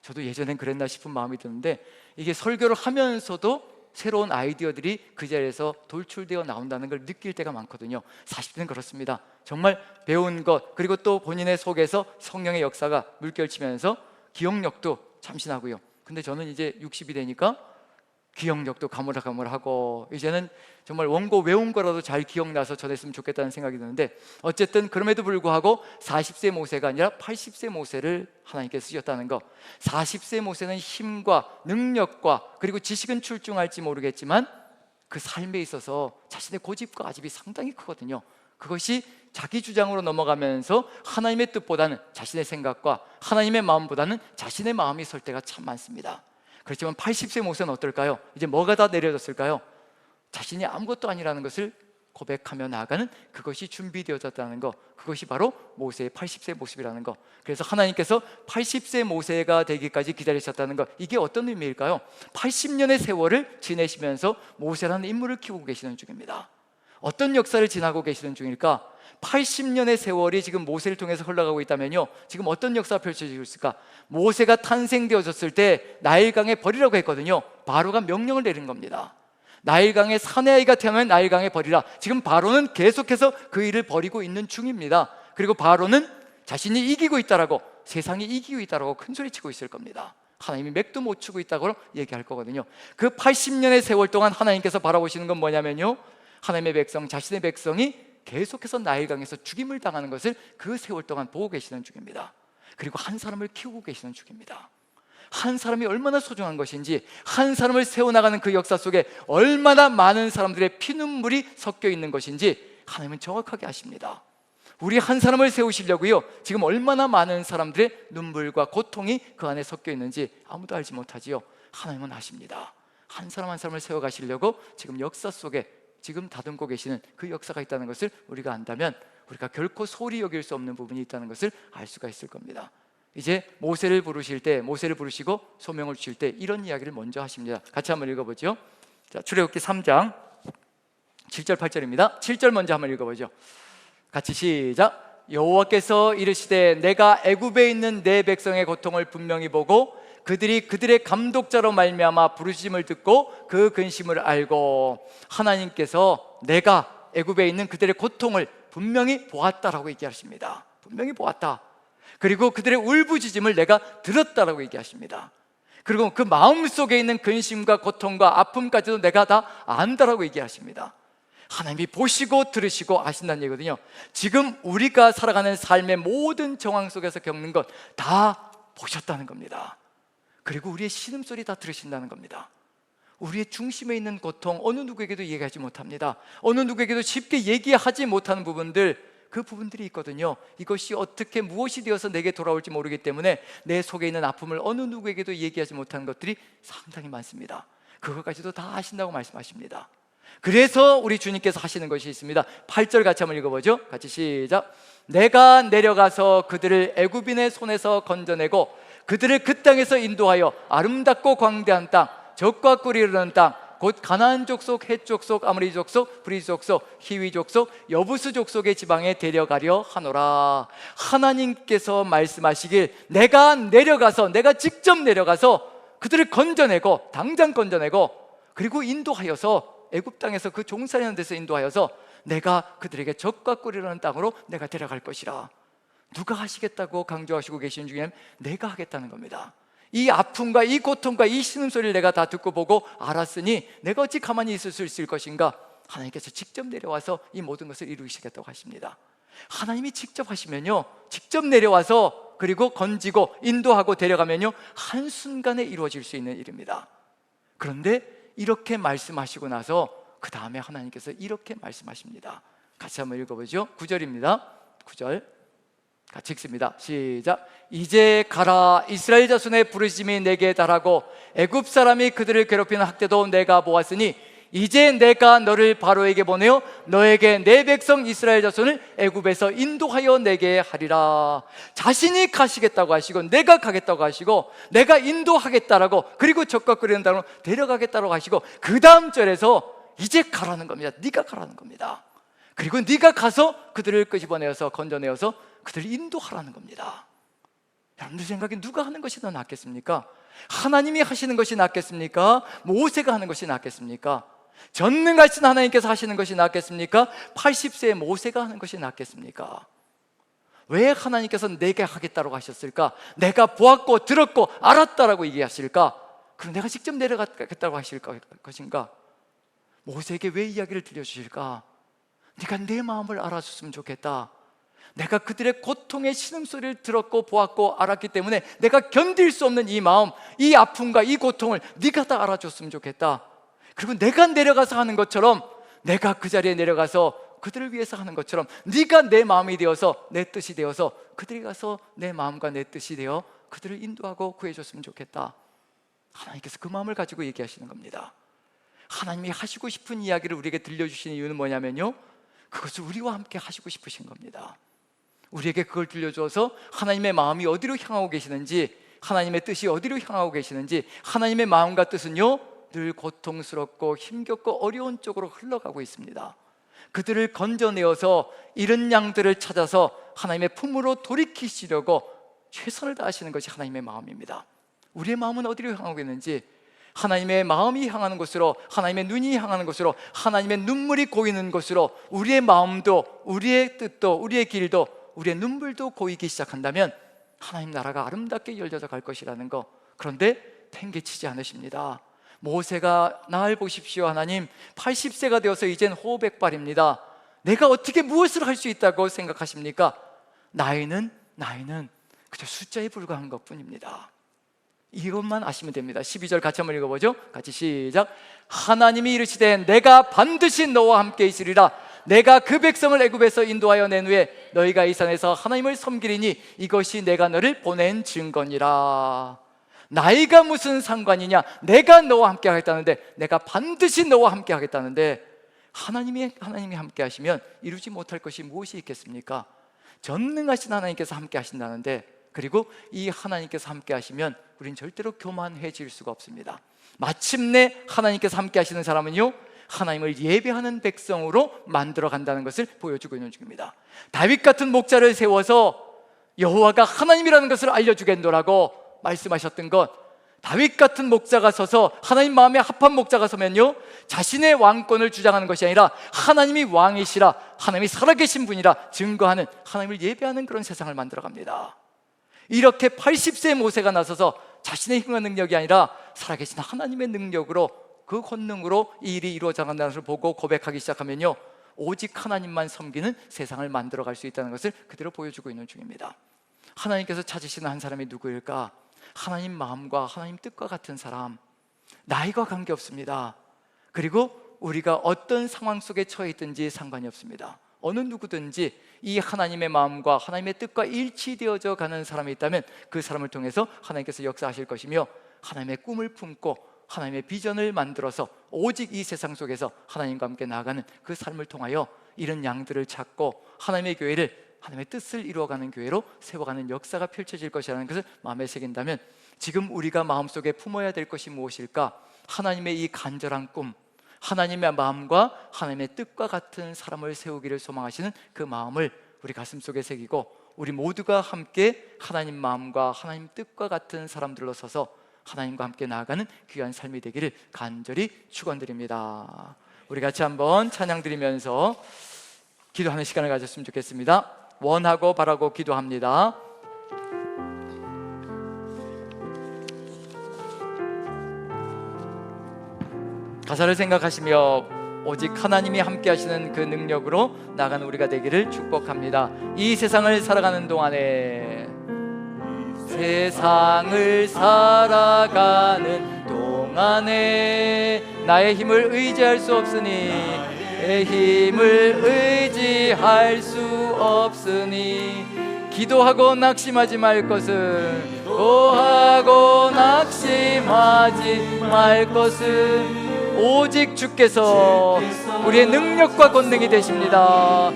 저도 예전엔 그랬나 싶은 마음이 드는데, 이게 설교를 하면서도 새로운 아이디어들이 그 자리에서 돌출되어 나온다는 걸 느낄 때가 많거든요. 40대는 그렇습니다. 정말 배운 것, 그리고 또 본인의 속에서 성령의 역사가 물결치면서 기억력도 참신하고요. 근데 저는 이제 60이 되니까 기억력도 가물가물하고 이제는 정말 원고 외운 거라도 잘 기억나서 전했으면 좋겠다는 생각이 드는데, 어쨌든 그럼에도 불구하고 40세 모세가 아니라 80세 모세를 하나님께서 쓰셨다는 거. 40세 모세는 힘과 능력과 그리고 지식은 출중할지 모르겠지만 그 삶에 있어서 자신의 고집과 아집이 상당히 크거든요. 그것이 자기 주장으로 넘어가면서 하나님의 뜻보다는 자신의 생각과 하나님의 마음보다는 자신의 마음이 설 때가 참 많습니다. 그렇지만 80세 모세는 어떨까요? 이제 뭐가 다 내려졌을까요? 자신이 아무것도 아니라는 것을 고백하며 나아가는 그것이 준비되어졌다는 거, 그것이 바로 모세의 80세 모습이라는 거. 그래서 하나님께서 80세 모세가 되기까지 기다리셨다는 거, 이게 어떤 의미일까요? 80년의 세월을 지내시면서 모세라는 인물을 키우고 계시는 중입니다. 어떤 역사를 지나고 계시는 중일까? 80년의 세월이 지금 모세를 통해서 흘러가고 있다면요, 지금 어떤 역사가 펼쳐지고 있을까? 모세가 탄생되어졌을 때 나일강에 버리라고 했거든요. 바로가 명령을 내린 겁니다. 나일강에 사내 아이가 태어나면 나일강에 버리라. 지금 바로는 계속해서 그 일을 벌이고 있는 중입니다. 그리고 바로는 자신이 이기고 있다라고, 세상이 이기고 있다라고 큰 소리치고 있을 겁니다. 하나님이 맥도 못 추고 있다고 얘기할 거거든요. 그 80년의 세월 동안 하나님께서 바라보시는 건 뭐냐면요, 하나님의 백성, 자신의 백성이 계속해서 나일강에서 죽임을 당하는 것을 그 세월 동안 보고 계시는 중입니다. 그리고 한 사람을 키우고 계시는 중입니다. 한 사람이 얼마나 소중한 것인지, 한 사람을 세워나가는 그 역사 속에 얼마나 많은 사람들의 피눈물이 섞여 있는 것인지 하나님은 정확하게 아십니다. 우리 한 사람을 세우시려고요, 지금 얼마나 많은 사람들의 눈물과 고통이 그 안에 섞여 있는지 아무도 알지 못하지요. 하나님은 아십니다. 한 사람 한 사람을 세워가시려고 지금 역사 속에 지금 다듬고 계시는 그 역사가 있다는 것을 우리가 안다면 우리가 결코 소홀히 여길 수 없는 부분이 있다는 것을 알 수가 있을 겁니다. 이제 모세를 부르실 때, 모세를 부르시고 소명을 주실 때 이런 이야기를 먼저 하십니다. 같이 한번 읽어보죠. 자, 출애굽기 3장 7절 8절입니다. 7절 먼저 한번 읽어보죠. 같이 시작. 여호와께서 이르시되 내가 애굽에 있는 내 백성의 고통을 분명히 보고 그들이 그들의 감독자로 말미암아 부르심을 듣고 그 근심을 알고, 하나님께서 내가 애굽에 있는 그들의 고통을 분명히 보았다라고 얘기하십니다. 분명히 보았다. 그리고 그들의 울부짖음을 내가 들었다라고 얘기하십니다. 그리고 그 마음속에 있는 근심과 고통과 아픔까지도 내가 다 안다라고 얘기하십니다. 하나님이 보시고 들으시고 아신다는 얘기거든요. 지금 우리가 살아가는 삶의 모든 정황 속에서 겪는 것 다 보셨다는 겁니다. 그리고 우리의 신음소리 다 들으신다는 겁니다. 우리의 중심에 있는 고통, 어느 누구에게도 얘기하지 못합니다. 어느 누구에게도 쉽게 얘기하지 못하는 부분들, 그 부분들이 있거든요. 이것이 어떻게 무엇이 되어서 내게 돌아올지 모르기 때문에 내 속에 있는 아픔을 어느 누구에게도 얘기하지 못하는 것들이 상당히 많습니다. 그것까지도 다 아신다고 말씀하십니다. 그래서 우리 주님께서 하시는 것이 있습니다. 8절 같이 한번 읽어보죠. 같이 시작. 내가 내려가서 그들을 애굽인의 손에서 건져내고 그들을 그 땅에서 인도하여 아름답고 광대한 땅, 젖과 꿀이 흐르는 땅, 곧 가나안 족속, 헷 족속, 아모리 족속, 브리스 족속, 히위 족속, 여부스 족속의 지방에 데려가려 하노라. 하나님께서 말씀하시길 내가 내려가서, 내가 직접 내려가서 그들을 건져내고, 당장 건져내고, 그리고 인도하여서 애굽 땅에서 그 종살이하는 데서 인도하여서 내가 그들에게 젖과 꿀이라는 땅으로 내가 데려갈 것이라. 누가 하시겠다고 강조하시고 계시는 중에 내가 하겠다는 겁니다. 이 아픔과 이 고통과 이 신음소리를 내가 다 듣고 보고 알았으니 내가 어찌 가만히 있을 수 있을 것인가. 하나님께서 직접 내려와서 이 모든 것을 이루시겠다고 하십니다. 하나님이 직접 하시면요, 직접 내려와서 그리고 건지고 인도하고 데려가면요, 한순간에 이루어질 수 있는 일입니다. 그런데 이렇게 말씀하시고 나서 그 다음에 하나님께서 이렇게 말씀하십니다. 같이 한번 읽어보죠. 9절입니다 9절 같이 읽습니다. 시작. 이제 가라. 이스라엘 자손의 부르심이 내게 달하고 애굽 사람이 그들을 괴롭히는 학대도 내가 보았으니 이제 내가 너를 바로에게 보내어 너에게 내 백성 이스라엘 자손을 애굽에서 인도하여 내게 하리라. 자신이 가시겠다고 하시고 내가 가겠다고 하시고 내가 인도하겠다라고, 그리고 젖과 끓이는 땅으로 데려가겠다고 하시고, 그 다음 절에서 이제 가라는 겁니다. 네가 가라는 겁니다. 그리고 네가 가서 그들을 끄집어내어서 건져내어서 그들을 인도하라는 겁니다. 여러분들 생각에 누가 하는 것이 더 낫겠습니까? 하나님이 하시는 것이 낫겠습니까? 모세가 하는 것이 낫겠습니까? 전능하신 하나님께서 하시는 것이 낫겠습니까? 80세의 모세가 하는 것이 낫겠습니까? 왜 하나님께서 내게 하겠다고 하셨을까? 내가 보았고 들었고 알았다라고 얘기하실까? 그럼 내가 직접 내려가겠다고 하실 것인가? 모세에게 왜 이야기를 들려주실까? 네가 내 마음을 알아줬으면 좋겠다. 내가 그들의 고통의 신음소리를 들었고 보았고 알았기 때문에 내가 견딜 수 없는 이 마음, 이 아픔과 이 고통을 네가 다 알아줬으면 좋겠다. 그리고 내가 내려가서 하는 것처럼, 내가 그 자리에 내려가서 그들을 위해서 하는 것처럼 네가 내 마음이 되어서, 내 뜻이 되어서 그들이 가서 내 마음과 내 뜻이 되어 그들을 인도하고 구해줬으면 좋겠다. 하나님께서 그 마음을 가지고 얘기하시는 겁니다. 하나님이 하시고 싶은 이야기를 우리에게 들려주시는 이유는 뭐냐면요, 그것을 우리와 함께 하시고 싶으신 겁니다. 우리에게 그걸 들려줘서 하나님의 마음이 어디로 향하고 계시는지, 하나님의 뜻이 어디로 향하고 계시는지, 하나님의 마음과 뜻은요 늘 고통스럽고 힘겹고 어려운 쪽으로 흘러가고 있습니다. 그들을 건져내어서 잃은 양들을 찾아서 하나님의 품으로 돌이키시려고 최선을 다하시는 것이 하나님의 마음입니다. 우리의 마음은 어디로 향하고 있는지, 하나님의 마음이 향하는 곳으로, 하나님의 눈이 향하는 곳으로, 하나님의 눈물이 고이는 곳으로 우리의 마음도, 우리의 뜻도, 우리의 길도, 우리의 눈물도 고이기 시작한다면 하나님 나라가 아름답게 열려져 갈 것이라는 거. 그런데 팽개치지 않으십니다. 모세가 날 보십시오, 하나님 80세가 되어서 이젠 호백발입니다. 내가 어떻게 무엇을 할 수 있다고 생각하십니까? 나이는 그저 숫자에 불과한 것뿐입니다. 이것만 아시면 됩니다. 12절 같이 한번 읽어보죠. 같이 시작. 하나님이 이르시되 내가 반드시 너와 함께 있으리라. 내가 그 백성을 애굽에서 인도하여 낸 후에 너희가 이 산에서 하나님을 섬기리니 이것이 내가 너를 보낸 증거니라. 나이가 무슨 상관이냐? 내가 너와 함께 하겠다는데, 내가 반드시 너와 함께 하겠다는데, 하나님이 함께 하시면 이루지 못할 것이 무엇이 있겠습니까? 전능하신 하나님께서 함께 하신다는데, 그리고 이 하나님께서 함께 하시면 우린 절대로 교만해질 수가 없습니다. 마침내 하나님께서 함께 하시는 사람은요, 하나님을 예배하는 백성으로 만들어 간다는 것을 보여주고 있는 중입니다. 다윗 같은 목자를 세워서 여호와가 하나님이라는 것을 알려주겠노라고 말씀하셨던 것, 다윗 같은 목자가 서서, 하나님 마음에 합한 목자가 서면요 자신의 왕권을 주장하는 것이 아니라 하나님이 왕이시라, 하나님이 살아계신 분이라 증거하는, 하나님을 예배하는 그런 세상을 만들어 갑니다. 이렇게 80세 모세가 나서서 자신의 힘과 능력이 아니라 살아계신 하나님의 능력으로, 그 권능으로 이 일이 이루어져 간다는 것을 보고 고백하기 시작하면요 오직 하나님만 섬기는 세상을 만들어 갈 수 있다는 것을 그대로 보여주고 있는 중입니다. 하나님께서 찾으시는 한 사람이 누구일까? 하나님 마음과 하나님 뜻과 같은 사람. 나이가 관계없습니다. 그리고 우리가 어떤 상황 속에 처해 있든지 상관이 없습니다. 어느 누구든지 이 하나님의 마음과 하나님의 뜻과 일치되어져 가는 사람이 있다면 그 사람을 통해서 하나님께서 역사하실 것이며, 하나님의 꿈을 품고 하나님의 비전을 만들어서 오직 이 세상 속에서 하나님과 함께 나아가는 그 삶을 통하여 이런 양들을 찾고 하나님의 교회를, 하나님의 뜻을 이루어가는 교회로 세워가는 역사가 펼쳐질 것이라는 것을 마음에 새긴다면, 지금 우리가 마음속에 품어야 될 것이 무엇일까? 하나님의 이 간절한 꿈, 하나님의 마음과 하나님의 뜻과 같은 사람을 세우기를 소망하시는 그 마음을 우리 가슴속에 새기고, 우리 모두가 함께 하나님 마음과 하나님 뜻과 같은 사람들로 서서 하나님과 함께 나아가는 귀한 삶이 되기를 간절히 축원드립니다. 우리 같이 한번 찬양 드리면서 기도하는 시간을 가졌으면 좋겠습니다. 원하고 바라고 기도합니다. 가사를 생각하시며 오직 하나님이 함께 하시는 그 능력으로 나가는 우리가 되기를 축복합니다. 이 세상을 살아가는 동안에, 세상을 살아가는 동안에 나의 힘을 의지할 수 없으니, 내 힘을 의지할 수 없으니, 기도하고 낙심하지 말 것은, 기도하고 낙심하지 말 것은 오직 주께서 우리의 능력과 권능이 되십니다.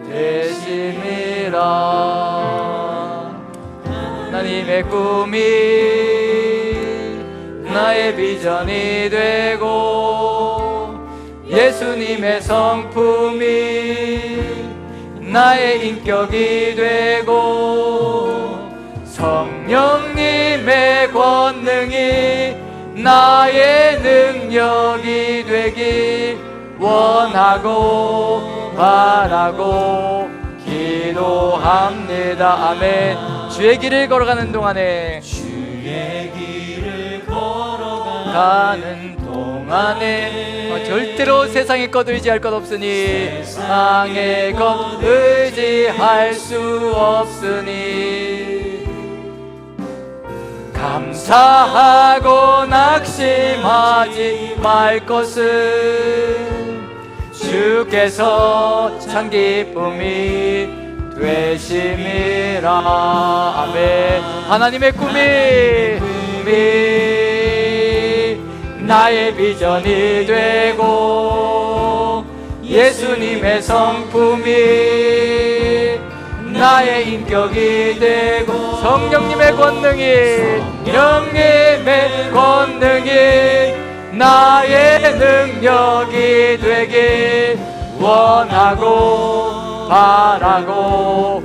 되심이라. 하나님의 꿈이 나의 비전이 되고, 예수님의 성품이 나의 인격이 되고, 성령님의 권능이 나의 능력이 되길 원하고 바라고 기도합니다. 기도합니다. 아멘. 주의 길을 걸어가는 동안에 가는 동안에 절대로 세상의 것 의지할 것 없으니 세상의 것 의지할 수 없으니 감사하고 낙심하지 말 것은 주께서 참 기쁨이 되심이라. 아멘. 하나님의 꿈이 나의 비전이 되고 예수님의 성품이 나의 인격이 되고 성령님의 권능이 영님의 권능이 나의 능력이 되길 원하고 바라고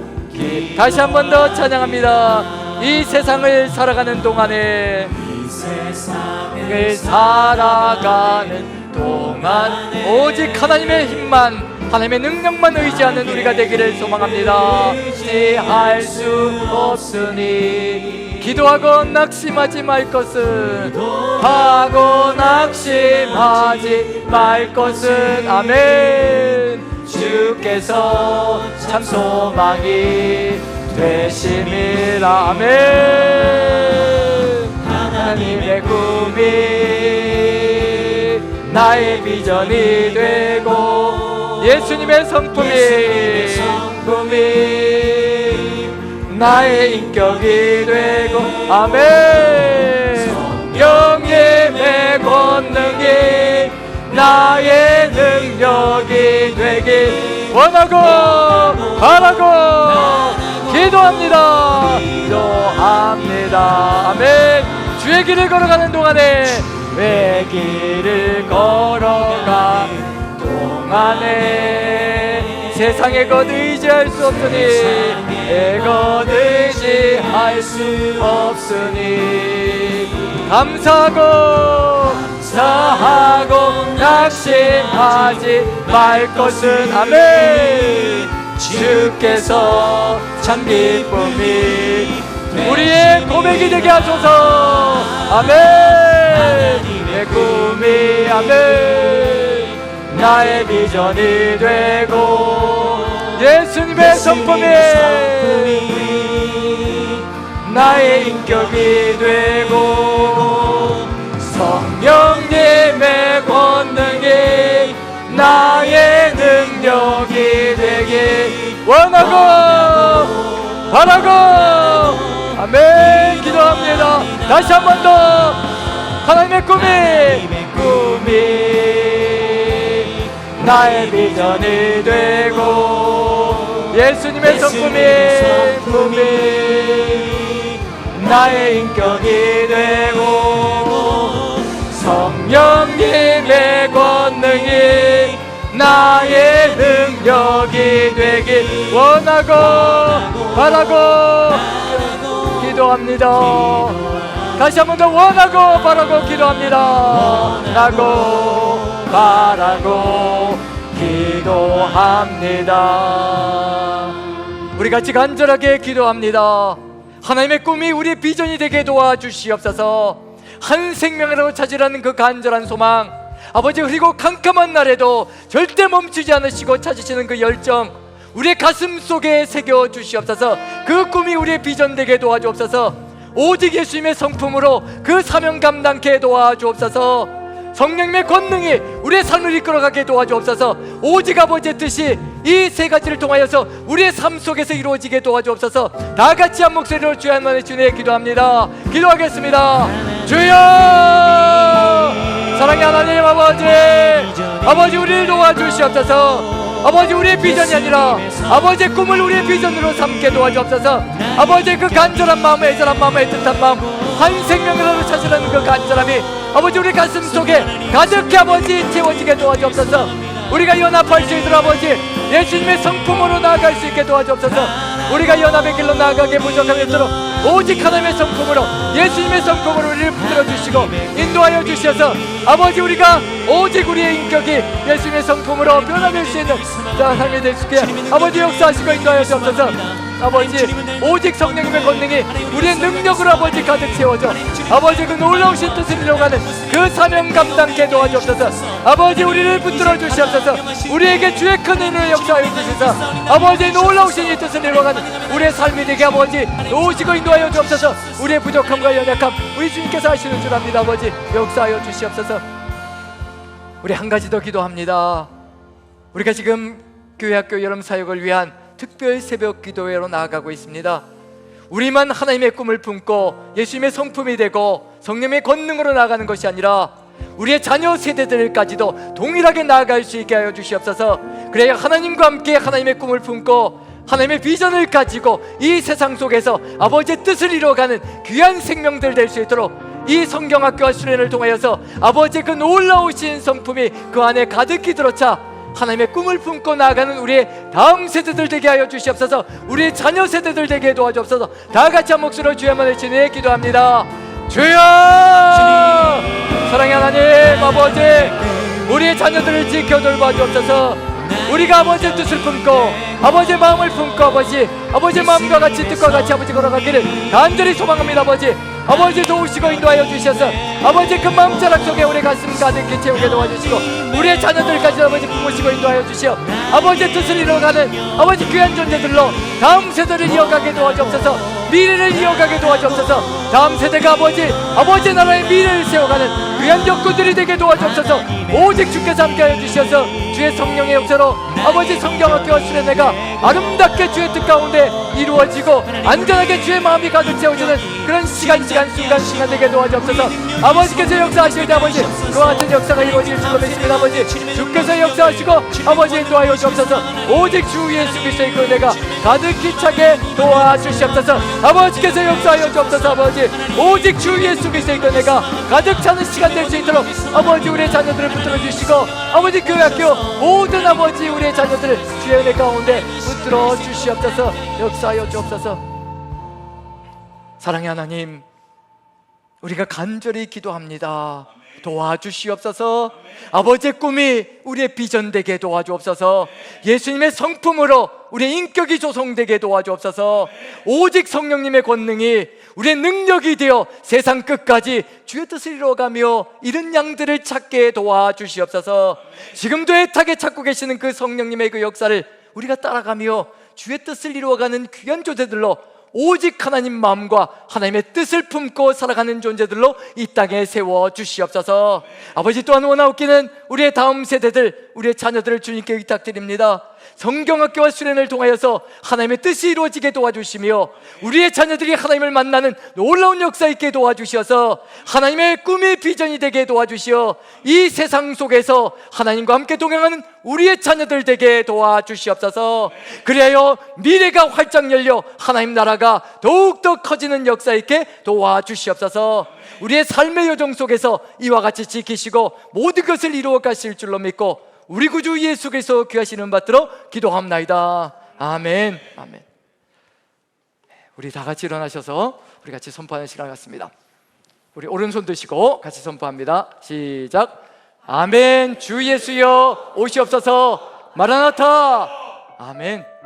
다시 한 번 더 찬양합니다. 이 세상을 살아가는 동안에 살아가는 동안 오직 하나님의 힘만 하나님의 능력만 의지하는 우리가 되기를 소망합니다. 의지할 수 없으니 기도하고 낙심하지 말 것은 하고 낙심하지 말 것은 아멘. 주께서 참 소망이 되심이라. 아멘. 하나님의 꿈이 나의 비전이 되고 예수님의 성품이 나의 인격이 되고 아멘. 성령님의 권능이 나의 능력이 되길 원하고 바라고 기도합니다. 아멘. 주의 길을 걸어가는 동안에 왜 길을 걸어가는 동안에 세상의 것 의지할 수 없으니 내 것 의지할 수 없으니 감사하고 낙심하지 말 것은 아멘. 주께서 참 기쁨이 우리의 고백이 되게 하소서. 아멘. 내 꿈이 아멘 나의 비전이 되고 예수님의 성품이 나의 인격이 되고 성령님의 권능이 나의 능력이 되길 원하고 바라고 아멘. 기도합니다. 다시 한 번 더 하나님의 꿈이 나의 비전이 되고 예수님의 성품이 나의 인격이 되고 성령님의 권능이 나의 능력이 되길 원하고 바라고 기도합니다. 다시 한 번 더 원하고 바라고 기도합니다. 원하고 바라고 기도합니다. 우리 같이 간절하게 기도합니다. 하나님의 꿈이 우리의 비전이 되게 도와주시옵소서. 한 생명으로 찾으라는 그 간절한 소망 아버지, 그리고 캄캄한 날에도 절대 멈추지 않으시고 찾으시는 그 열정 우리의 가슴 속에 새겨 주시옵소서. 그 꿈이 우리의 비전 되게 도와주옵소서. 오직 예수님의 성품으로 그 사명 감당케 도와주옵소서. 성령님의 권능이 우리의 삶을 이끌어가게 도와주옵소서. 오직 아버지의 뜻이 이 세 가지를 통하여서 우리의 삶 속에서 이루어지게 도와주옵소서. 다 같이 한 목소리로 주여 한번에 주님 기도합니다. 기도하겠습니다. 주여, 사랑의 하나님 아버지, 우리를 도와주시옵소서. 아버지, 우리의 비전이 아니라 아버지의 꿈을 우리의 비전으로 삼게 도와주옵소서. 아버지의 그 간절한 마음, 애절한 마음, 애틋한 마음, 한 생명으로 찾으라는 그 간절함이 아버지 우리 가슴 속에 가득히 아버지 채워지게 도와주옵소서. 우리가 연합할 수 있도록 아버지 예수님의 성품으로 나아갈 수 있게 도와주옵소서. 우리가 연합의 길로 나아가게 부족함이 없도록 오직 하나님의 성품으로, 예수님의 성품으로 우리를 붙들어 주시고 인도하여 주셔서 아버지, 우리가 오직 우리의 인격이 예수님의 성품으로 변화될 수 있는 삶이 될 수 있게 아버지 역사하시고 인도하여 주옵소서. 아버지, 오직 성령님의 권능이 우리의 능력으로 아버지 가득 채워져 아버지 그 놀라우신 뜻을 이루어가는 그 사명 감당케 도와주옵소서. 아버지, 우리를 붙들어 주시옵소서. 우리에게 주의 큰 은혜를 역사하여 주셔서 아버지 놀라우신 이 뜻을 이루어가는 우리의 삶이 되게 아버지 도우시고 인도하여 주옵소서. 우리의 부족함과 연약함 우리 주님께서 하시는 줄 압니다. 아버지 역사하여 주시옵소서. 우리 한 가지 더 기도합니다. 우리가 지금 교회학교 여름 사역을 위한 특별 새벽 기도회로 나아가고 있습니다. 우리만 하나님의 꿈을 품고 예수님의 성품이 되고 성령의 권능으로 나아가는 것이 아니라 우리의 자녀 세대들까지도 동일하게 나아갈 수 있게 하여 주시옵소서. 그래야 하나님과 함께 하나님의 꿈을 품고 하나님의 비전을 가지고 이 세상 속에서 아버지의 뜻을 이루어가는 귀한 생명들 될 수 있도록 이 성경학교와 수련을 통하여서 아버지의 그 놀라우신 성품이 그 안에 가득히 들어차 하나님의 꿈을 품고 나아가는 우리의 다음 세대들 되게 하여 주시옵소서. 우리의 자녀 세대들 되게 도와주옵소서. 다 같이 한 목소리로 주여만을 주님 기도합니다. 주여! 사랑의 하나님 아버지, 우리의 자녀들을 지켜 돌봐주옵소서. 우리가 아버지의 뜻을 품고 아버지의 마음을 품고 아버지의 마음과 같이 뜻과 같이 아버지 걸어가기를 간절히 소망합니다. 아버지 도우시고 인도하여 주셔서 아버지 그 마음자락 속에 우리 가슴 가득히 채우게 도와주시고 우리의 자녀들까지 아버지 품으시고 인도하여 주시어 아버지의 뜻을 이루어가는 아버지 귀한 존재들로 다음 세대를 이어가게 도와주옵소서. 미래를 이어가게 도와주옵소서. 다음 세대가 아버지 나라의 미래를 세워가는 귀한 적군들이 되게 도와주옵소서. 오직 주께서 함께하여 주셔서 주의 성령의 역사로 아버지 성경학교와 수련회가 아름답게 주의 뜻 가운데 이루어지고 안전하게 주의 마음이 가득 채워지는 그런 시간 순간 되게 도와주옵소서. 아버지께서 역사하실 때 아버지 그와 같은 역사가 이루어질 줄로 믿습니다. 아버지 주께서 역사하시고 아버지 인도하여 주옵소서. 오직 주 예수 그리스도의 그 은혜가 가득히 차게 도와주시옵소서. 아버지께서 역사하여 주옵소서. 아버지 오직 주 예수 그리스도의 그 은혜가 가득 차는 시간 될 수 있도록 아버지 우리의 자녀들을 붙들어 주시고 아버지 교회학교 모든 아버지 우리의 자녀들을 주의 은혜 가운데 붙들어 주시옵소서. 역사하여 주옵소서. 사랑의 하나님, 우리가 간절히 기도합니다. 도와주시옵소서. 아버지의 꿈이 우리의 비전 되게 도와주옵소서. 예수님의 성품으로 우리의 인격이 조성되게 도와주옵소서. 오직 성령님의 권능이 우리의 능력이 되어 세상 끝까지 주의 뜻을 이루어가며 이른 양들을 찾게 도와주시옵소서. 지금도 애타게 찾고 계시는 그 성령님의 그 역사를 우리가 따라가며 주의 뜻을 이루어가는 귀한 존재들로 오직 하나님 마음과 하나님의 뜻을 품고 살아가는 존재들로 이 땅에 세워주시옵소서. 아버지 또한 원하옵기는 우리의 다음 세대들, 우리의 자녀들을 주님께 의탁드립니다. 성경학교와 수련을 통하여서 하나님의 뜻이 이루어지게 도와주시며 우리의 자녀들이 하나님을 만나는 놀라운 역사 있게 도와주셔서 하나님의 꿈의 비전이 되게 도와주시어 이 세상 속에서 하나님과 함께 동행하는 우리의 자녀들 되게 도와주시옵소서. 그래야 미래가 활짝 열려 하나님 나라가 더욱더 커지는 역사 있게 도와주시옵소서. 우리의 삶의 여정 속에서 이와 같이 지키시고 모든 것을 이루어 가실 줄로 믿고 우리 구주 예수 그리스도 귀하시는 받들어 기도합나이다. 아멘. 아멘. 우리 다 같이 일어나셔서 우리 같이 선포하는 시간 같습니다. 우리 오른손 드시고 같이 선포합니다. 시작. 아멘. 주 예수여 오시옵소서. 마라나타. 아멘.